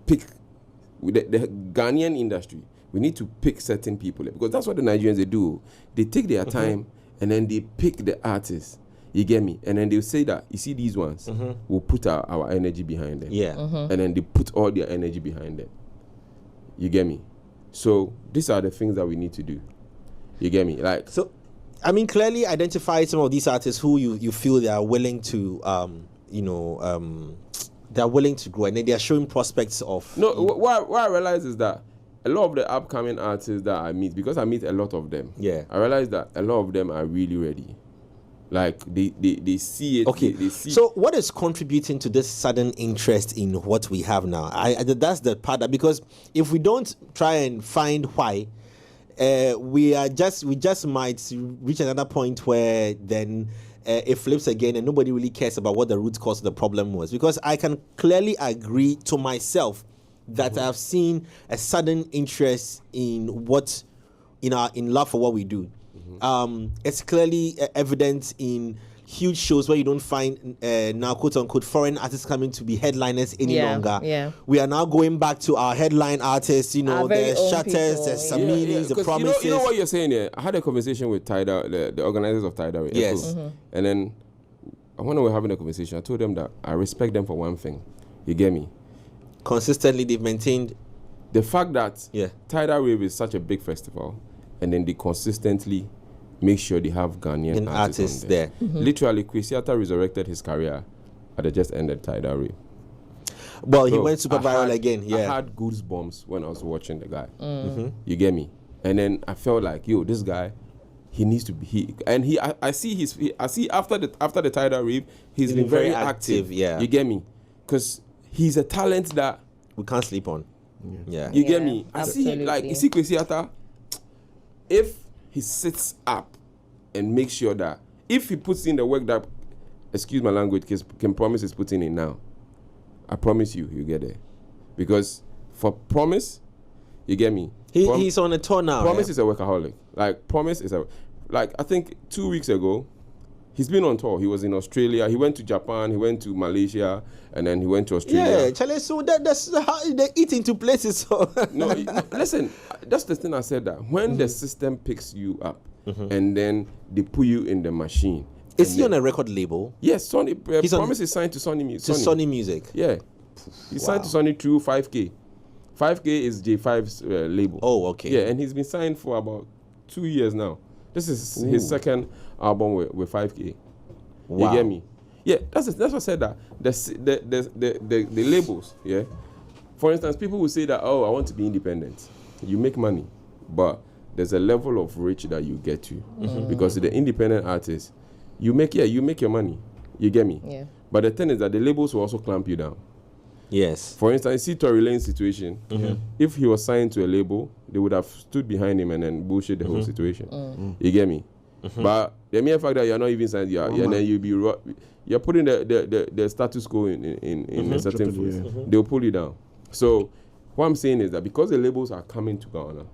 Speaker 5: pick, with the Ghanaian industry, we need to pick certain people, because that's what the Nigerians, they do. They take their time and then they pick the artists, you get me? And then they'll say that, you see these ones, we'll put our energy behind them.
Speaker 4: Yeah.
Speaker 5: And then they put all their energy behind them. You get me? So these are the things that we need to do. You get me? Like,
Speaker 4: So, I mean, clearly identify some of these artists who you feel they are willing to, they are willing to grow, and then they are showing prospects of.
Speaker 5: no, what I realize is that a lot of the upcoming artists that I meet, because I meet a lot of them,
Speaker 4: Yeah.
Speaker 5: I realize that a lot of them are really ready. Like they see it.
Speaker 4: Okay,
Speaker 5: They see.
Speaker 4: so what is contributing to this sudden interest in what we have now? That's the part that, because if we don't try and find why, we just might reach another point where then it flips again and nobody really cares about what the root cause of the problem was. Because I can clearly agree to myself that I've seen a sudden interest in what in love for what we do. It's clearly evident in huge shows where you don't find now quote unquote foreign artists coming to be headliners any longer.
Speaker 6: Yeah.
Speaker 4: We are now going back to our headline artists,
Speaker 6: Our very
Speaker 4: the
Speaker 6: own
Speaker 4: Shutters,
Speaker 6: people,
Speaker 4: the
Speaker 6: yeah.
Speaker 4: Saminis, the
Speaker 5: 'cause
Speaker 4: Promises.
Speaker 5: you know what you're saying here. I had a conversation with Tidal, the organizers of Tidal.
Speaker 4: Yes.
Speaker 5: And then when we were having a conversation, I told them that I respect them for one thing. You get me?
Speaker 4: Consistently, they've maintained.
Speaker 5: The fact that
Speaker 4: Yeah.
Speaker 5: Tidal Rave is such a big festival, and then they consistently make sure they have Ghanaian
Speaker 4: And artists
Speaker 5: on
Speaker 4: there.
Speaker 5: Literally, Kwesiata resurrected his career at the just ended Tidal Rave.
Speaker 4: Well, he
Speaker 5: Bro,
Speaker 4: went super
Speaker 5: I
Speaker 4: viral
Speaker 5: had-
Speaker 4: again.
Speaker 5: I
Speaker 4: Yeah.
Speaker 5: had goosebumps when I was watching the guy. You get me? And then I felt like, yo, this guy, he needs to be. I see after the Tidal Rave, he's been very active.
Speaker 4: yeah.
Speaker 5: You get me? Because he's a talent that
Speaker 4: We can't sleep on. Yeah.
Speaker 5: you get
Speaker 6: Yeah,
Speaker 5: me. I see
Speaker 6: absolutely.
Speaker 5: like you see Kwesiata. If he sits up and makes sure that if he puts in the work that, excuse my language, can Promise is putting in now, I promise you, you get there. Because for Promise, you get me.
Speaker 4: He's on a tour now.
Speaker 5: Promise is a workaholic. Like Promise is I think 2 weeks ago, he's been on tour. He was in Australia. He went to Japan. He went to Malaysia, and then he went to Australia.
Speaker 4: Yeah, Charlie. So that's how they eat into places. So
Speaker 5: No, listen, that's the thing I said, that when the system picks you up and then they put you in the machine.
Speaker 4: is
Speaker 5: and
Speaker 4: he
Speaker 5: then-
Speaker 4: on a record label?
Speaker 5: Yes, Sony.
Speaker 4: He's on-
Speaker 5: Promise is signed to Sony Music.
Speaker 4: To Sony Music.
Speaker 5: Yeah. He signed to Sony through 5K. 5K is J5's label.
Speaker 4: Oh, okay.
Speaker 5: Yeah, and he's been signed for about 2 years now. This is his second album with 5K.
Speaker 4: Wow.
Speaker 5: You get me? Yeah, that's what I said, that the labels, yeah. For instance, people will say that, oh, I want to be independent. You make money, but there's a level of reach that you get to. Because the independent artist, you make your money. You get me?
Speaker 6: Yeah.
Speaker 5: But the thing is that the labels will also clamp you down.
Speaker 4: Yes.
Speaker 5: For instance, see Tory Lane's situation. If he was signed to a label, they would have stood behind him and then bullshit the whole situation. You get me? But the mere fact that you're not even signed, and then you're putting the status quo in a certain place. They'll pull you down. So what I'm saying is that because the labels are coming to Ghana,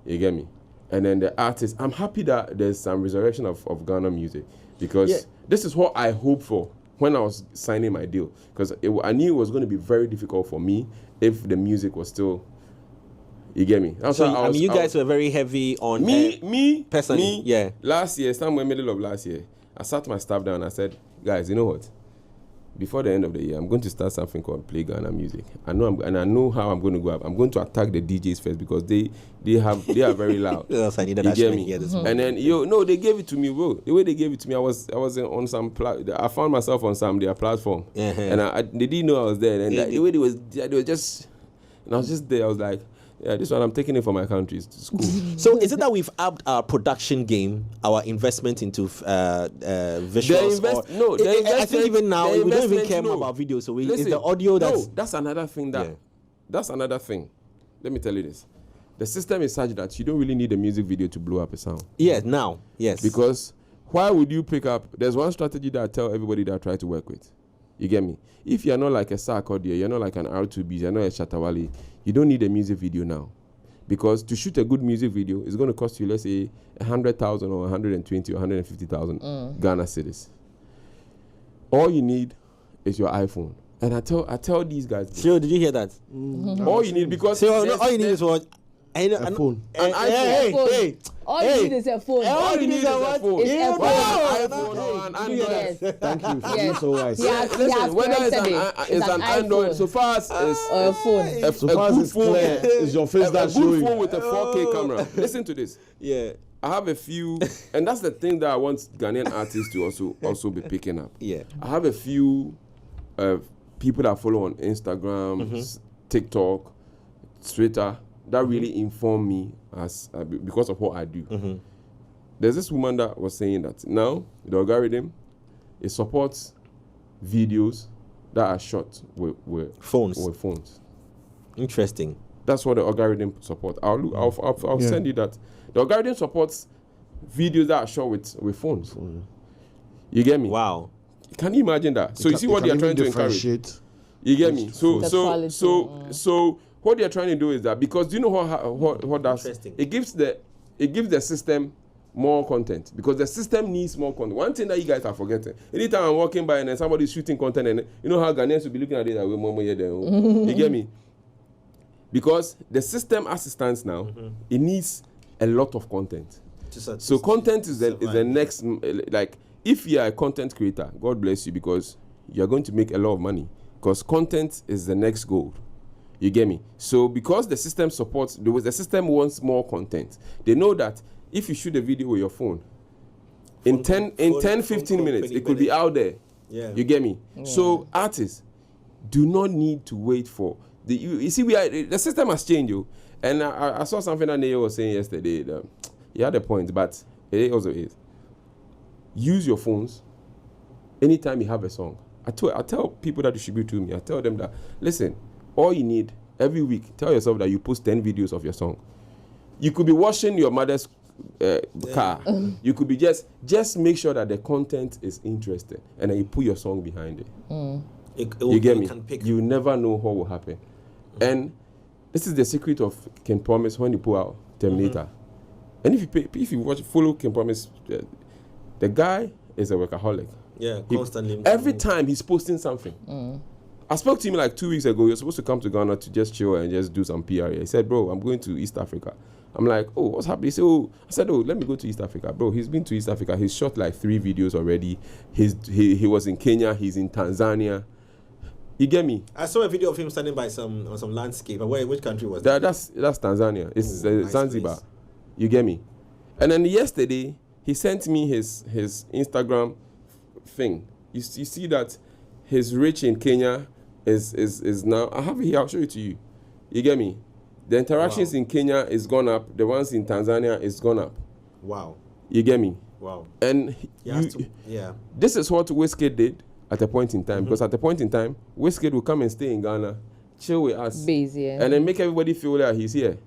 Speaker 5: you get me? And then the artists, I'm happy that there's some resurrection of Ghana music, because this is what I hope for when I was signing my deal. Because I knew it was going to be very difficult for me if the music was still, you get me?
Speaker 4: So you guys were very heavy on
Speaker 5: me
Speaker 4: personally. Yeah.
Speaker 5: Last year, somewhere middle of last year, I sat my staff down and I said, guys, you know what? Before the end of the year, I'm going to start something called Play Ghana Music. I know how I'm going to go up. I'm going to attack the DJs first, because they are very loud.
Speaker 4: Yes, I needed
Speaker 5: you
Speaker 4: that
Speaker 5: get
Speaker 4: shit
Speaker 5: me?
Speaker 4: here this
Speaker 5: And then they gave it to me, bro. The way they gave it to me, I was on some I found myself on their platform, and they didn't know I was there. And the way they was just, and I was just there. I was like, yeah, this one I'm taking it for my country to school.
Speaker 4: So is it that we've upped our production game, our investment into visuals? I think even now we don't even care about video. So it's the audio
Speaker 5: that's another thing that's another thing. Let me tell you this: the system is such that you don't really need a music video to blow up a sound.
Speaker 4: Yeah, now, yes.
Speaker 5: Because why would you pick up? There's one strategy that I tell everybody that I try to work with. You get me? If you're not like a Sarkodie, you're not like an R2B, you're not a Shatawale, you don't need a music video now. Because to shoot a good music video is going to cost you, let's say, 100,000 or 120 or 150,000 Ghana cedis. All you need is your iPhone. And I tell these guys.
Speaker 4: So did you hear that?
Speaker 5: All you need, because
Speaker 4: all you need is what?
Speaker 7: A phone.
Speaker 5: An iPhone.
Speaker 6: All you need is a phone.
Speaker 5: All you need is a phone.
Speaker 6: Is a phone.
Speaker 5: iPhone or an Android.
Speaker 6: Yes.
Speaker 7: Thank you for being
Speaker 6: Yes.
Speaker 7: so wise.
Speaker 5: Listen, whether it's an Android, so far as
Speaker 6: Or a phone.
Speaker 7: So far as it's clear, it's your face
Speaker 5: a
Speaker 7: that's
Speaker 5: good
Speaker 7: showing.
Speaker 5: phone with a 4K camera. Listen to this.
Speaker 4: Yeah.
Speaker 5: I have a few, and that's the thing that I want Ghanaian artists to also be picking up.
Speaker 4: Yeah.
Speaker 5: I have a few people that I follow on Instagram, TikTok, Twitter, that really inform me because of what I do. There's this woman that was saying that now the algorithm, it supports videos that are shot with phones.
Speaker 4: Interesting.
Speaker 5: That's what the algorithm supports. I'll send you that. The algorithm supports videos that are shot with phones. You get me?
Speaker 4: Wow.
Speaker 5: Can you imagine that? So you see what they are trying to encourage. You get me? So what they are trying to do is that, because do you know what that's? It gives the system more content, because the system needs more content. One thing that you guys are forgetting: anytime I'm walking by and then somebody's shooting content, and you know how Ghanaians will be looking at it that way, you get me? Because the system as it stands now, it needs a lot of content. So content is the next, like, if you are a content creator, God bless you, because you're going to make a lot of money, because content is the next goal. You get me? So because the system the system wants more content. They know that if you shoot a video with your phone, in 10, 15 minutes, it could be out there.
Speaker 4: Yeah.
Speaker 5: You get me? Yeah. So artists do not need to wait for you see, the system has changed, you. And I saw something that Neo was saying yesterday. He had a point, but it also is. Use your phones anytime you have a song. I tell people that distribute to me, I tell them that, listen, all you need every week, tell yourself that you post 10 videos of your song. You could be washing your mother's car. You could be just make sure that the content is interesting, and then you put your song behind it. You get me? You never know what will happen. And this is the secret of Ken Promise when you pull out Terminator. And if you follow Ken Promise, the guy is a workaholic.
Speaker 4: Yeah, constantly.
Speaker 5: Every time he's posting something. I spoke to him like 2 weeks ago. You're supposed to come to Ghana to just chill and just do some PR. He said, bro, I'm going to East Africa. I'm like, oh, what's happening? He said, I said, let me go to East Africa. Bro, he's been to East Africa. He's shot like 3 videos already. He was in Kenya. He's in Tanzania. You get me?
Speaker 4: I saw a video of him standing by on some landscape. Which country was that?
Speaker 5: That's Tanzania. It's
Speaker 4: Nice
Speaker 5: Zanzibar.
Speaker 4: place.
Speaker 5: You get me? And then yesterday he sent me his Instagram thing. You see that his reach in Kenya is now. I have it here. I'll show it to you. You get me? The interactions in Kenya is gone up. The ones in Tanzania is gone up.
Speaker 4: Wow.
Speaker 5: You get me?
Speaker 4: Wow.
Speaker 5: And
Speaker 4: Yeah.
Speaker 5: this is what Wizkid did at a point in time. Because at a point in time, Wizkid will come and stay in Ghana, chill with us, and then make everybody feel that he's here.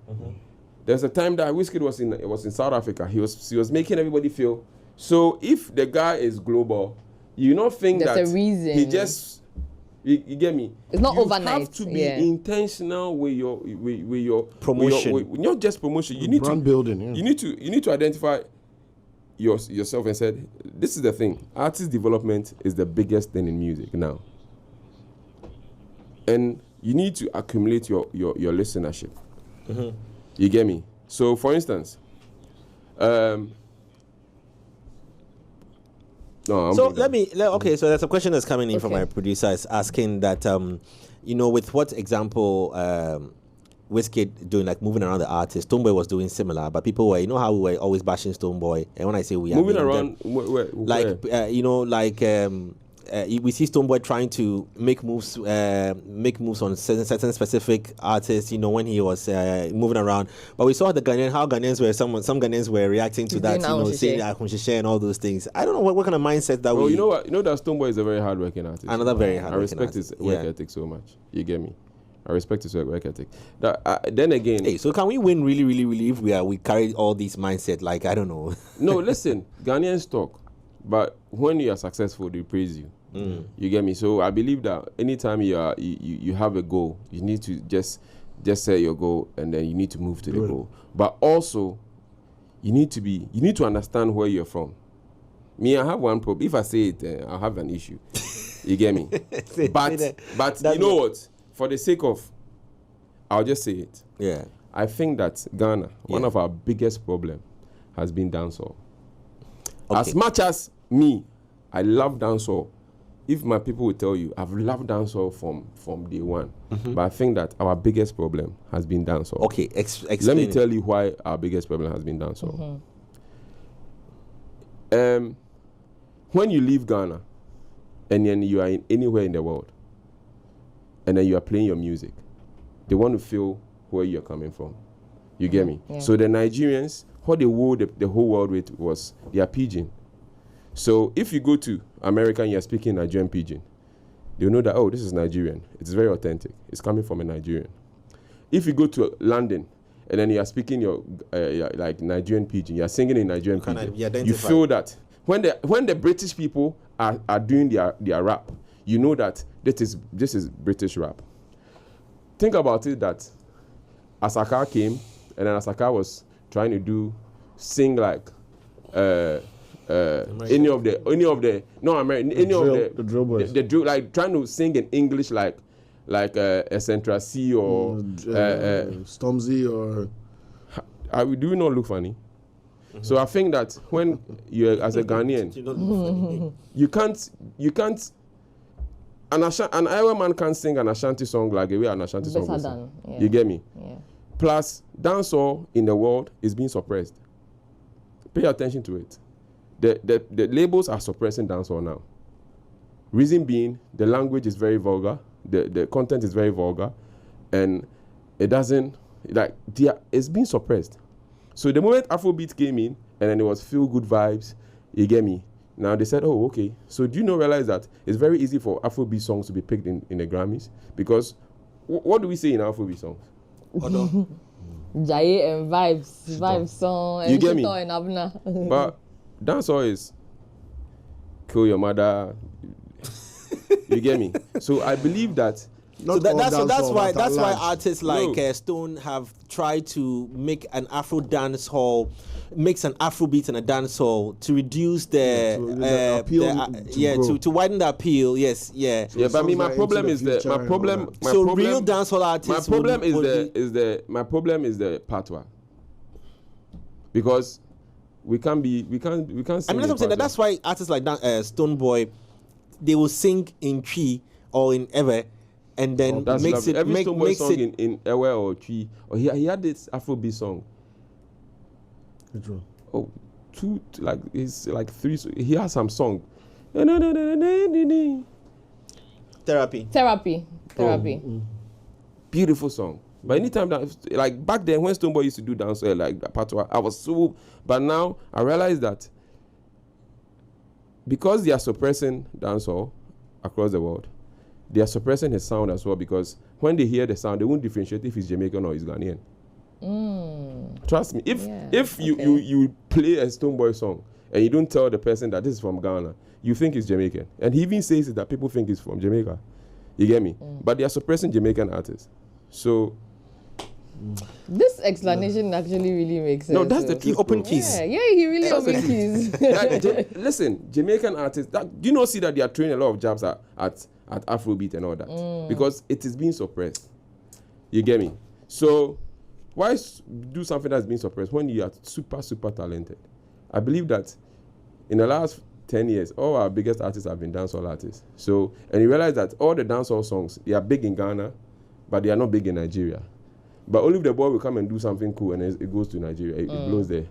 Speaker 5: There's a time that Wizkid was in South Africa. He was making everybody feel. So if the guy is global, you not think
Speaker 6: There's
Speaker 5: that
Speaker 6: a reason.
Speaker 5: he just. You get me?
Speaker 6: It's not
Speaker 5: you
Speaker 6: overnight.
Speaker 5: You have to be intentional with your
Speaker 4: Promotion.
Speaker 5: with not just promotion. You need
Speaker 7: brand building. Yeah.
Speaker 5: You need to identify yourself and said, this is the thing. Artist development is the biggest thing in music now, and you need to accumulate your listenership. You get me? So, for instance,
Speaker 4: So so there's a question that's coming in from my producer is asking that, with what example Wizkid doing, like moving around the artist, Stonebwoy was doing similar, but people were, how we were always bashing Stonebwoy, and when I say we are
Speaker 5: moving around, where?
Speaker 4: we see Stonebwoy trying to make moves on certain specific artists, when he was moving around. But we saw how Ghanaians were, some Ghanaians were reacting to that, saying Ahunsheshe and all those things. I don't know what kind of mindset that we.
Speaker 5: You know what? You know that Stonebwoy is a very hard-working artist.
Speaker 4: Another very hard-working artist.
Speaker 5: I respect his work ethic so much. You get me? I respect his work ethic. Then again,
Speaker 4: hey, so can we win really, really, really if we carry all these mindset? Like, I don't know.
Speaker 5: No, listen, Ghanaians talk, but when you are successful, they praise you. You get me? So I believe that anytime you have a goal, you need to just set your goal, and then you need to move to the goal. But also, you need to understand where you're from. Me, I have one problem. If I say it, I'll have an issue. You get me? But you know what? For the sake of, I'll just say it.
Speaker 4: Yeah.
Speaker 5: I think that Ghana, one of our biggest problem has been dancehall.
Speaker 4: Okay.
Speaker 5: As much as me, I love dancehall. If my people will tell you, I've loved dancehall from day one. But I think that our biggest problem has been dancehall.
Speaker 4: Okay, explain.
Speaker 5: Let me tell you why our biggest problem has been dancehall. When you leave Ghana, and then you are anywhere in the world, and then you are playing your music, they want to feel where you're coming from. You get me? Yeah. So the Nigerians, what they wooed the whole world with was their pidgin. So if you go to America and you're speaking Nigerian pidgin, they'll know that, this is Nigerian. It's very authentic. It's coming from a Nigerian. If you go to London and then you're speaking your like Nigerian pidgin, you're singing in Nigerian pidgin, you feel that when the British people are doing their rap, you know that this is British rap. Think about it that Asaka came, and then Asaka was trying to sing like any of the
Speaker 7: drill boys.
Speaker 5: The drill, like trying to sing in English like Eccentra C or
Speaker 7: Stormzy or.
Speaker 5: Do you not look funny? So I think that when you as a Ghanaian, you can't. An Iowa man can't sing an Ashanti song like the way an Ashanti song is.
Speaker 6: Yeah.
Speaker 5: You get me?
Speaker 6: Yeah.
Speaker 5: Plus, dancehall in the world is being suppressed. Pay attention to it. The labels are suppressing dancehall now. Reason being, the language is very vulgar, the content is very vulgar, and it doesn't, it's being suppressed. So the moment Afrobeats came in, and then it was feel good vibes, you get me? Now they said, okay. So do you not realize that it's very easy for Afrobeat songs to be picked in the Grammys? Because what do we say in Afrobeat songs?
Speaker 6: Jaye and vibes song,
Speaker 5: you get me?
Speaker 6: And Abna.
Speaker 5: But dancehall is kill your mother. You get me? So I believe that.
Speaker 4: That's why artists like Stone have tried to make an Afro dance hall, mix an Afrobeat and a dance hall to reduce the appeal to widen the appeal. Yes, yeah.
Speaker 5: Yeah, but I mean, my problem is
Speaker 4: real dance hall artists.
Speaker 5: My problem is the patois, because we can't. Sing
Speaker 4: that's why artists like Stonebwoy, they will sing in Twi or in Ewe, and then
Speaker 5: That's
Speaker 4: makes
Speaker 5: lovely.
Speaker 4: it
Speaker 5: Every Stonebwoy
Speaker 4: makes
Speaker 5: song
Speaker 4: it
Speaker 5: in Ewe or Tree, or he had this Afrobeat song.
Speaker 7: Which one?
Speaker 5: Oh, it's like three. He has some song.
Speaker 4: therapy.
Speaker 5: Beautiful song. But anytime that, like back then when Stonebwoy used to do dance, like Patois, I was so. But now I realize that because they are suppressing dancehall across the world, they are suppressing his sound as well. Because when they hear the sound, they won't differentiate if he's Jamaican or he's Ghanaian. Trust me. If you play a Stonebwoy song and you don't tell the person that this is from Ghana, you think it's Jamaican. And he even says it that people think it's from Jamaica. You get me? But they are suppressing Jamaican artists. So
Speaker 6: this explanation actually really makes sense.
Speaker 5: no, that's the truth.
Speaker 4: Open
Speaker 5: bro.
Speaker 4: keys.
Speaker 6: Yeah, he really open keys.
Speaker 5: Listen, Jamaican artists, do you not see that they are throwing a lot of jabs at Afrobeat and all that? Because it is being suppressed. You get me? So why do something that's being suppressed when you are super, super talented? I believe that in the last 10 years, all our biggest artists have been dancehall artists. So, and you realize that all the dancehall songs, they are big in Ghana, but they are not big in Nigeria. But only if the boy will come and do something cool and it goes to Nigeria, it blows there.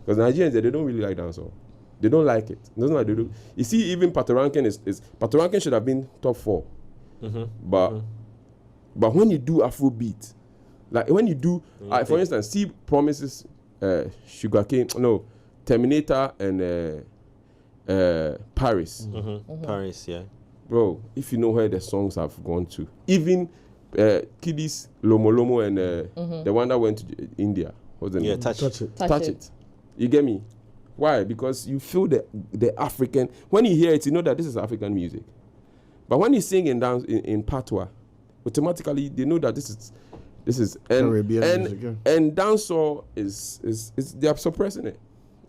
Speaker 5: Because Nigerians, they don't really like dancehall. They don't like it. It doesn't like they do. You see, even Patoranking Patoranking should have been top 4. But when you do Afrobeat, like when you do, for instance, see Promises, Sugarcane, no, Terminator and Paris.
Speaker 4: Paris, yeah.
Speaker 5: Bro, if you know where the songs have gone to, even Kiddies, Lomo Lomo, and the one that went to India. What's the name?
Speaker 4: Touch it.
Speaker 6: Touch it.
Speaker 5: You get me? Why? Because you feel the African. When you hear it, you know that this is African music. But when you sing and dance in Patois, automatically they know that this is
Speaker 7: Caribbean music, yeah.
Speaker 5: and dancehall is they are suppressing it.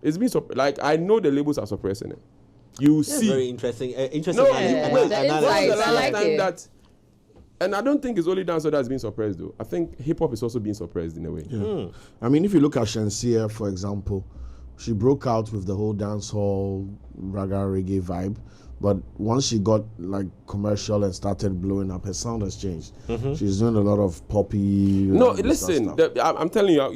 Speaker 5: It's been like I know the labels are suppressing it. You
Speaker 4: That's
Speaker 5: see,
Speaker 4: very interesting. Interesting.
Speaker 5: no,
Speaker 6: Yeah,
Speaker 5: wait,
Speaker 6: the
Speaker 5: when was
Speaker 6: insights,
Speaker 5: the
Speaker 6: I
Speaker 5: last
Speaker 6: like
Speaker 5: time
Speaker 6: it.
Speaker 5: that? And I don't think it's only dancehall that's being suppressed though. I think hip hop is also being suppressed in a way.
Speaker 7: Yeah. I mean, if you look at Shenseea, for example, she broke out with the whole dancehall, raga, reggae vibe. But once she got like commercial and started blowing up, her sound has changed. She's doing a lot of poppy.
Speaker 5: No,
Speaker 7: stuff.
Speaker 5: listen. I'm telling you,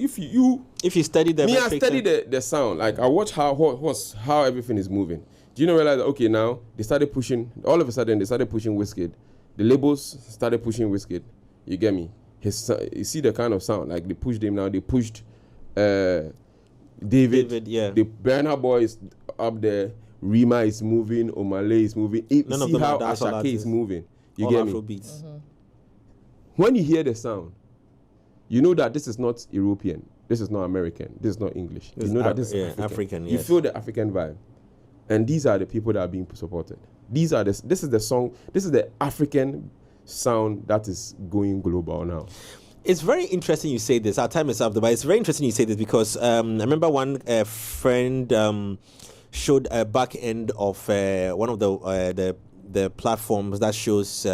Speaker 4: If you study the
Speaker 5: I
Speaker 4: metrics
Speaker 5: study the sound. Like I watch how everything is moving. Do you know realize that, okay, now they started pushing. All of a sudden, they started pushing Wizkid. The labels started pushing Wizkid. You get me? You see the kind of sound. Like they pushed him now. They pushed David.
Speaker 4: yeah.
Speaker 5: The Burna Boy is up there. Rima is moving. Omale is moving.
Speaker 4: None of
Speaker 5: See
Speaker 4: them
Speaker 5: how
Speaker 4: are dancehall
Speaker 5: Ashake
Speaker 4: artists.
Speaker 5: is moving. You
Speaker 4: all
Speaker 5: get me?
Speaker 4: Afrobeats.
Speaker 5: When you hear the sound, you know that this is not European. This is not American. This is not English. You know that this is
Speaker 4: African.
Speaker 5: You
Speaker 4: Yes.
Speaker 5: feel the African vibe. And these are the people that are being supported. This is the song, this is the African sound that is going global now.
Speaker 4: It's very interesting you say this. Our time is up, but it's very interesting you say this because I remember one friend showed a back end of one of the platforms that shows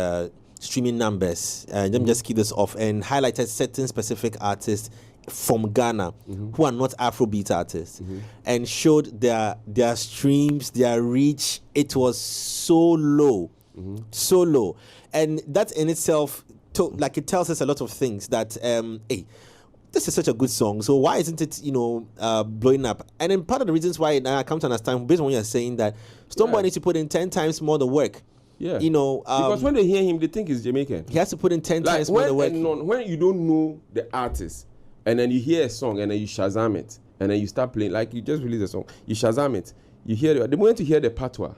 Speaker 4: streaming numbers. Let me just key this off and highlighted certain specific artists from Ghana who are not Afrobeat artists and showed their streams, their reach. It was so low, and that in itself it tells us a lot of things that hey, this is such a good song, so why isn't it blowing up? And then part of the reasons why I come to understand based on what you're saying that Stonebwoy needs to put in 10 times more the work.
Speaker 5: Yeah.
Speaker 4: Because
Speaker 5: when they hear him, they think he's Jamaican.
Speaker 4: He has to put in 10 times more the work.
Speaker 5: When you don't know the artist, and then you hear a song, and then you Shazam it, and then you start playing, like you just release a song, you Shazam it, you hear the moment you hear the patois,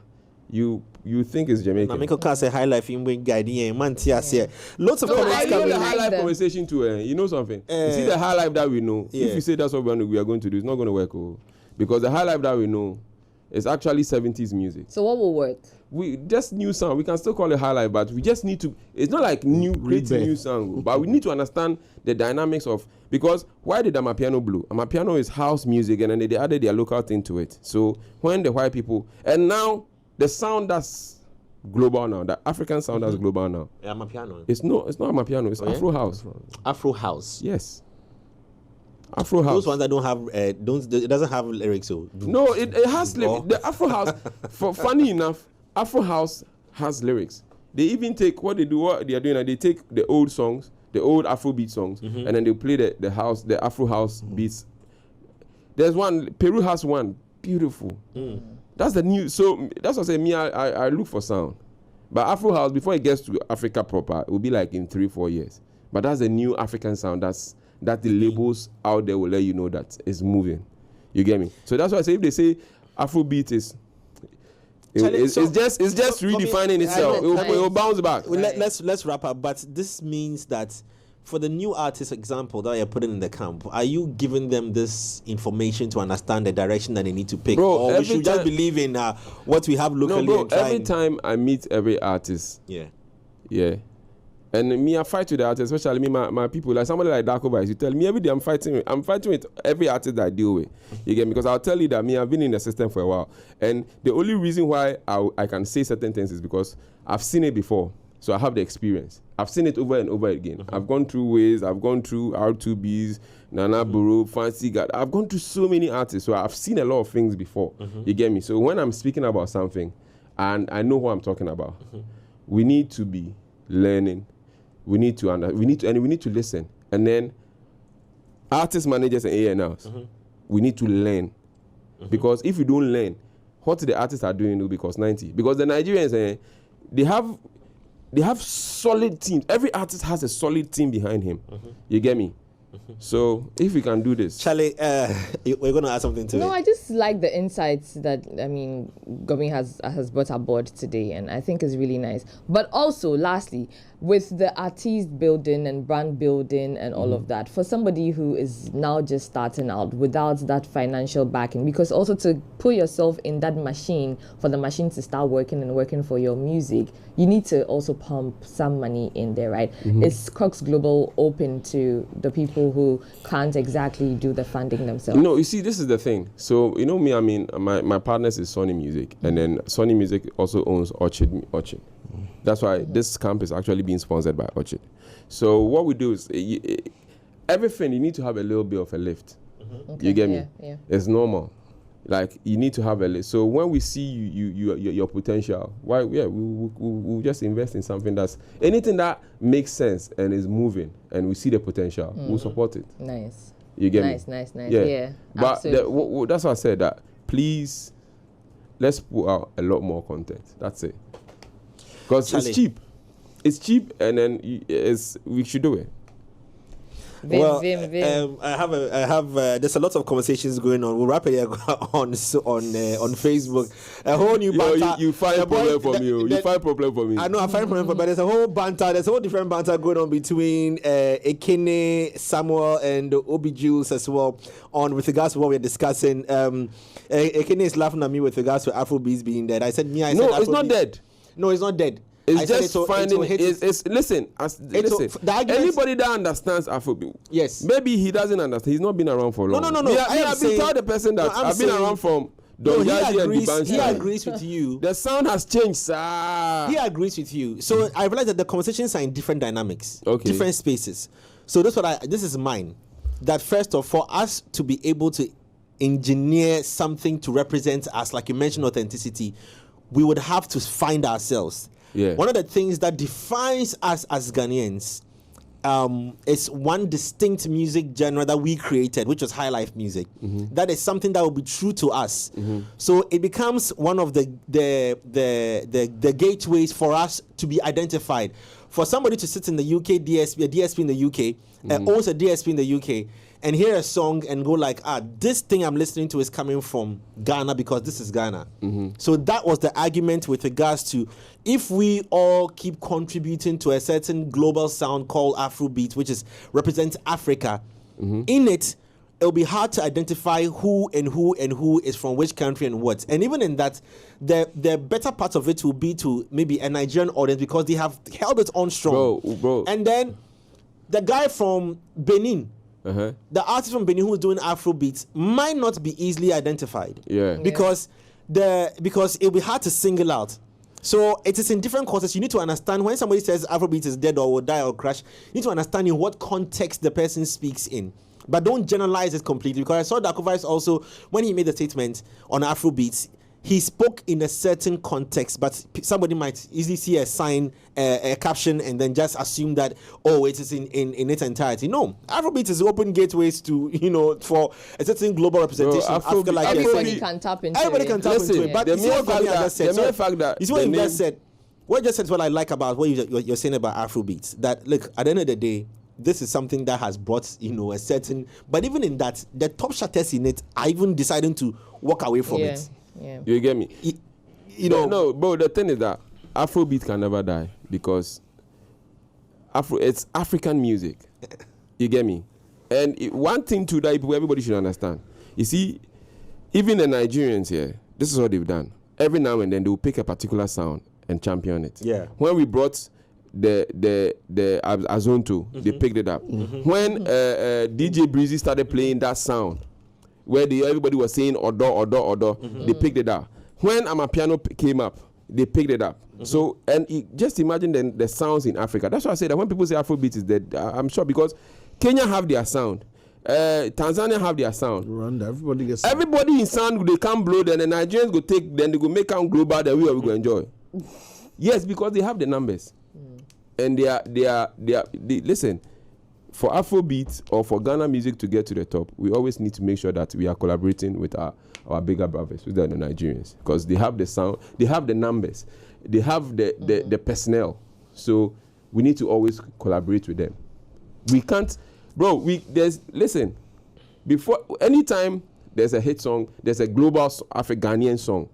Speaker 5: you think it's Jamaican.
Speaker 4: Make a say high life in guiding man here. Lots of comments
Speaker 5: I know
Speaker 4: coming
Speaker 5: the
Speaker 4: in.
Speaker 5: high life conversation too. You know something? You see the high life that we know.
Speaker 4: Yeah.
Speaker 5: If you say that's what we are going to do, it's not going to work. Because the high life that we know is actually 70s music.
Speaker 6: So what will work?
Speaker 5: We just new sound. We can still call it high life, but we just need to. It's not like creating new sound, but we need to understand the dynamics of. Because why did Amapiano blow? Amapiano is house music, and then they added their local thing to it. So when the white people and now the sound that's global now, the African sound that's global now.
Speaker 4: Amapiano.
Speaker 5: It's not Amapiano. It's Afro house.
Speaker 4: Afro house.
Speaker 5: Yes. Afro house.
Speaker 4: Those ones that don't have it doesn't have lyrics. So
Speaker 5: No, it has lyrics. The Afro house. Funny enough, Afro house has lyrics. They even take what they are doing, and they take the old songs, the old Afrobeat songs, and then they play the Afro house beats. There's one, Peru has one, beautiful. That's the new. So that's what I say. Me, I look for sound, but Afro house before it gets to Africa proper, it will be like in 3-4 years. But that's the new African sound. That the labels out there will let you know that it's moving. You get me? So that's why I say if they say Afrobeat is. It's just redefining itself. It will bounce back.
Speaker 4: Well, let's wrap up. But this means that for the new artist example that you're putting in the camp, are you giving them this information to understand the direction that they need to pick, or we should just believe in what we have locally?
Speaker 5: No, bro. Every time I meet every artist, yeah. And me, I fight with the artists, especially me, my people, like somebody like Darko Vice. You tell me every day I'm fighting with every artist that I deal with. You get me? Because I'll tell you that me, I've been in the system for a while. And the only reason why I can say certain things is because I've seen it before. So I have the experience. I've seen it over and over again. I've gone through Ways, I've gone through R2Bs, Nana Buru, Fancy God. I've gone through so many artists. So I've seen a lot of things before. You get me? So when I'm speaking about something and I know what I'm talking about, we need to be learning. We need to listen. And then artist managers and A&Rs, we need to learn. Because if you don't learn, what the artists are doing will be cost 90. Because the Nigerians, they have solid teams. Every artist has a solid team behind him. You get me? So if we can do this,
Speaker 4: Charlie, we're going to add something to it.
Speaker 6: No, I just like the insights that Gomi has brought aboard today, and I think is really nice. But also, lastly, with the artist building and brand building and all of that, for somebody who is now just starting out without that financial backing, because also to put yourself in that machine, for the machine to start working for your music, you need to also pump some money in there, right? Is Crux Global open to the people who can't exactly do the funding themselves?
Speaker 5: No, you see, this is the thing. So, you know me, my partners is Sony Music, and then Sony Music also owns Orchid. That's why this camp is actually being sponsored by Orchid. So what we do is, everything, you need to have a little bit of a lift.
Speaker 6: Okay,
Speaker 5: You get me?
Speaker 6: Yeah.
Speaker 5: It's normal. Like, you need to have a lift. So when we see your potential, we'll just invest in something anything that makes sense and is moving, and we see the potential, we'll support it.
Speaker 6: Nice.
Speaker 5: You get me?
Speaker 6: Nice.
Speaker 5: Yeah. But that's why I said that, please, let's put out a lot more content. That's it. Because it's cheap. It's cheap, and then we should do it.
Speaker 6: Vim.
Speaker 4: I have. There's a lot of conversations going on. We'll wrap it on Facebook. A whole new banter.
Speaker 5: You find problem for me. You find problem for me.
Speaker 4: I know I find problem for me, but there's a whole banter. There's a whole different banter going on between Ekene, Samuel, and Obi Jules as well. With regards to what we're discussing. Ekene is laughing at me with regards to Afrobeats being dead. I said
Speaker 5: it's not dead.
Speaker 4: No, it's not dead.
Speaker 5: It's just finding. Listen. Anybody that understands Afrobeat,
Speaker 4: yes.
Speaker 5: Maybe he doesn't understand. He's not been around for long.
Speaker 4: No.
Speaker 5: I've been telling the person that I've been around from.
Speaker 4: He agrees with you.
Speaker 5: The sound has changed, sir.
Speaker 4: He agrees with you. So I realize that the conversations are in different dynamics, different spaces. So this is mine. That first of all, us to be able to engineer something to represent us, like you mentioned, authenticity, we would have to find ourselves.
Speaker 5: Yeah.
Speaker 4: One of the things that defines us as Ghanaians is one distinct music genre that we created, which was high life music. That is something that will be true to us. So it becomes one of the gateways for us to be identified. For somebody to sit in the UK, a DSP in the UK, owns a DSP in the UK, and hear a song and go like, this thing I'm listening to is coming from Ghana because this is Ghana. So that was the argument with regards to, if we all keep contributing to a certain global sound called Afrobeat, which represents Africa, in it'll be hard to identify who is from which country and what. And even in that, the better part of it will be to maybe a Nigerian audience, because they have held it on strong.
Speaker 5: Bro.
Speaker 4: And then the guy from Benin, the artist from Benin who's doing Afrobeats, might not be easily identified. Because it'll be hard to single out. So it is in different courses. You need to understand when somebody says Afrobeats is dead or will die or crash, you need to understand in what context the person speaks in. But don't generalize it completely, because I saw Darko Vice also, when he made the statement on Afrobeats, he spoke in a certain context, but somebody might easily see a sign, a caption, and then just assume that, oh, it is in its entirety. No, Afrobeats is open gateways to, for a certain global representation. Africa, like
Speaker 6: everybody can tap into
Speaker 4: everybody
Speaker 6: it.
Speaker 4: can tap into it. But
Speaker 5: the
Speaker 4: you see what
Speaker 5: mere fact that
Speaker 4: you see what you just said. What you just said is what I like about what you're saying about Afrobeats. That, look, at the end of the day, this is something that has brought, a certain... But even in that, the top shutters in it are even deciding to walk away from it.
Speaker 6: Yeah.
Speaker 5: You get me? No, but the thing is that Afrobeat can never die because it's African music. You get me? And one thing too that everybody should understand. You see, even the Nigerians here, this is what they've done. Every now and then they will pick a particular sound and champion it.
Speaker 4: Yeah.
Speaker 5: When we brought the Azonto, they picked it up. When DJ Breezy started playing that sound, where everybody was saying odo, they picked it up. When Amapiano came up, they picked it up. So, and just imagine the sounds in Africa. That's why I say that when people say Afrobeat is dead, I'm sure because Kenya have their sound. Tanzania have their sound.
Speaker 7: Rwanda,
Speaker 5: everybody in sound, they can't blow, then the Nigerians go take, then they go make them global, then we go enjoy. Yes, because they have the numbers. And they are listen, for Afrobeat or for Ghana music to get to the top, we always need to make sure that we are collaborating with our bigger brothers, with the Nigerians, because they have the sound, they have the numbers, they have the personnel. So we need to always collaborate with them. We can't, listen, before anytime there's a hit song, there's a global Ghanaian song,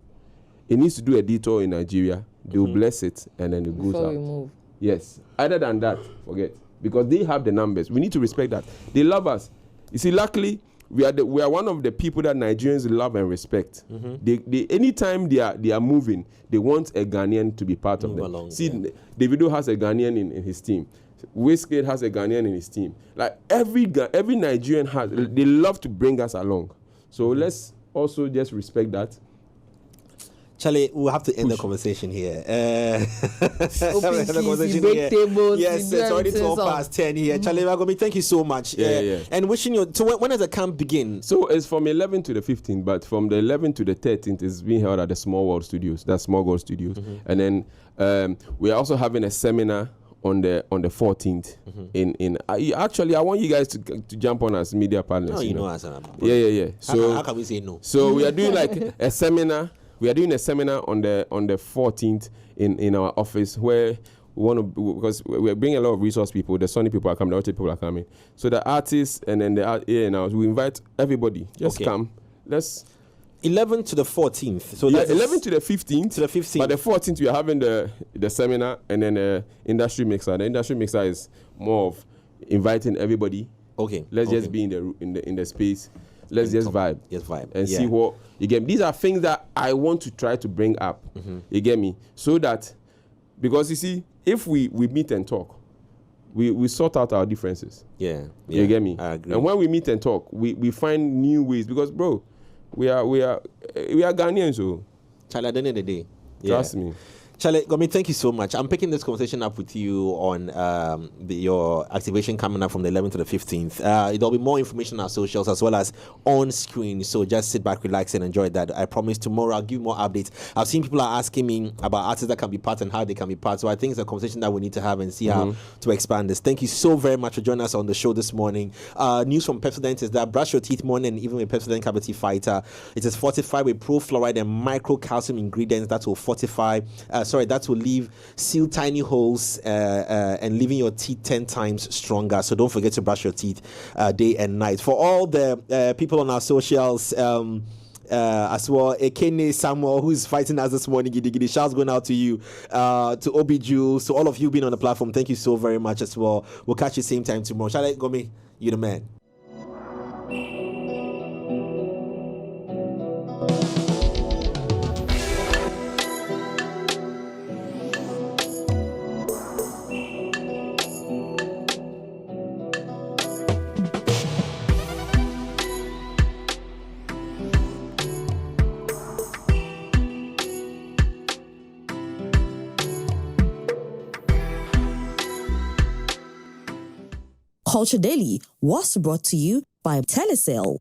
Speaker 5: it needs to do a detour in Nigeria. They will bless it and then it goes out.
Speaker 6: We move.
Speaker 5: Yes. Other than that, forget. Because they have the numbers. We need to respect that. They love us. You see, luckily, we are one of the people that Nigerians love and respect. They anytime they are moving, they want a Ghanaian to be part of them.
Speaker 4: Along,
Speaker 5: see, Davido has a Ghanaian in his team. Wizkid has a Ghanaian in his team. Like every Nigerian has, they love to bring us along. So let's also just respect that.
Speaker 4: Charlie, we'll have to end the conversation here.
Speaker 6: Tables,
Speaker 4: yes, it's already 10:12 here. Charlie Wagomi, thank you so much.
Speaker 5: Yeah.
Speaker 4: And wishing you. So when does the camp begin?
Speaker 5: So it's from 11 to the 15th, but from the 11th to the 13th is being held at the Small World Studios. That's Small World Studios. And then we are also having a seminar on the 14th. Actually, I want you guys to jump on as media partners.
Speaker 4: No, you know us.
Speaker 5: Yeah. So
Speaker 4: how can we say no?
Speaker 5: So we are doing like a seminar. We are doing a seminar on the 14th in our office where we want to, because we're bringing a lot of resource people. The Sony people are coming, the Orchid people are coming. So the artists and then the A&Rs, we invite everybody. Just come. Let's
Speaker 4: 11 to the 14th. So
Speaker 5: that's 11 to the 15th.
Speaker 4: To the 15th.
Speaker 5: But the 14th we are having the seminar and then the industry mixer. The industry mixer is more of inviting everybody.
Speaker 4: Okay.
Speaker 5: Let's just be in the space. Let's just vibe.
Speaker 4: Yes, vibe.
Speaker 5: And see what you get. These are things that I want to try to bring up. You get me? So that, because you see, if we meet and talk, we sort out our differences.
Speaker 4: Yeah.
Speaker 5: You get me?
Speaker 4: I agree.
Speaker 5: And when we meet and talk, we find new ways, because bro, we are Ghanaians, so
Speaker 4: Charlie, at the end of the day.
Speaker 5: Trust me.
Speaker 4: Charlie, Gomi, thank you so much. I'm picking this conversation up with you on your activation coming up from the 11th to the 15th. There'll be more information on our socials as well as on screen. So just sit back, relax, and enjoy that. I promise tomorrow I'll give you more updates. I've seen people are asking me about artists that can be part and how they can be part. So I think it's a conversation that we need to have and see how to expand this. Thank you so very much for joining us on the show this morning. News from Pepsodent is that brush your teeth morning, and even with Pepsodent Cavity Fighter. It is fortified with pro-fluoride and micro-calcium ingredients that will that will leave seal tiny holes and leaving your teeth 10 times stronger. So don't forget to brush your teeth day and night. For all the people on our socials, as well, Ekene Samuel, who's fighting us this morning, giddy shouts going out to you, to Obi Jules, to all of you being on the platform. Thank you so very much as well. We'll catch you same time tomorrow. Shall I go me? You the man.
Speaker 8: Culture Daily was brought to you by Telecel.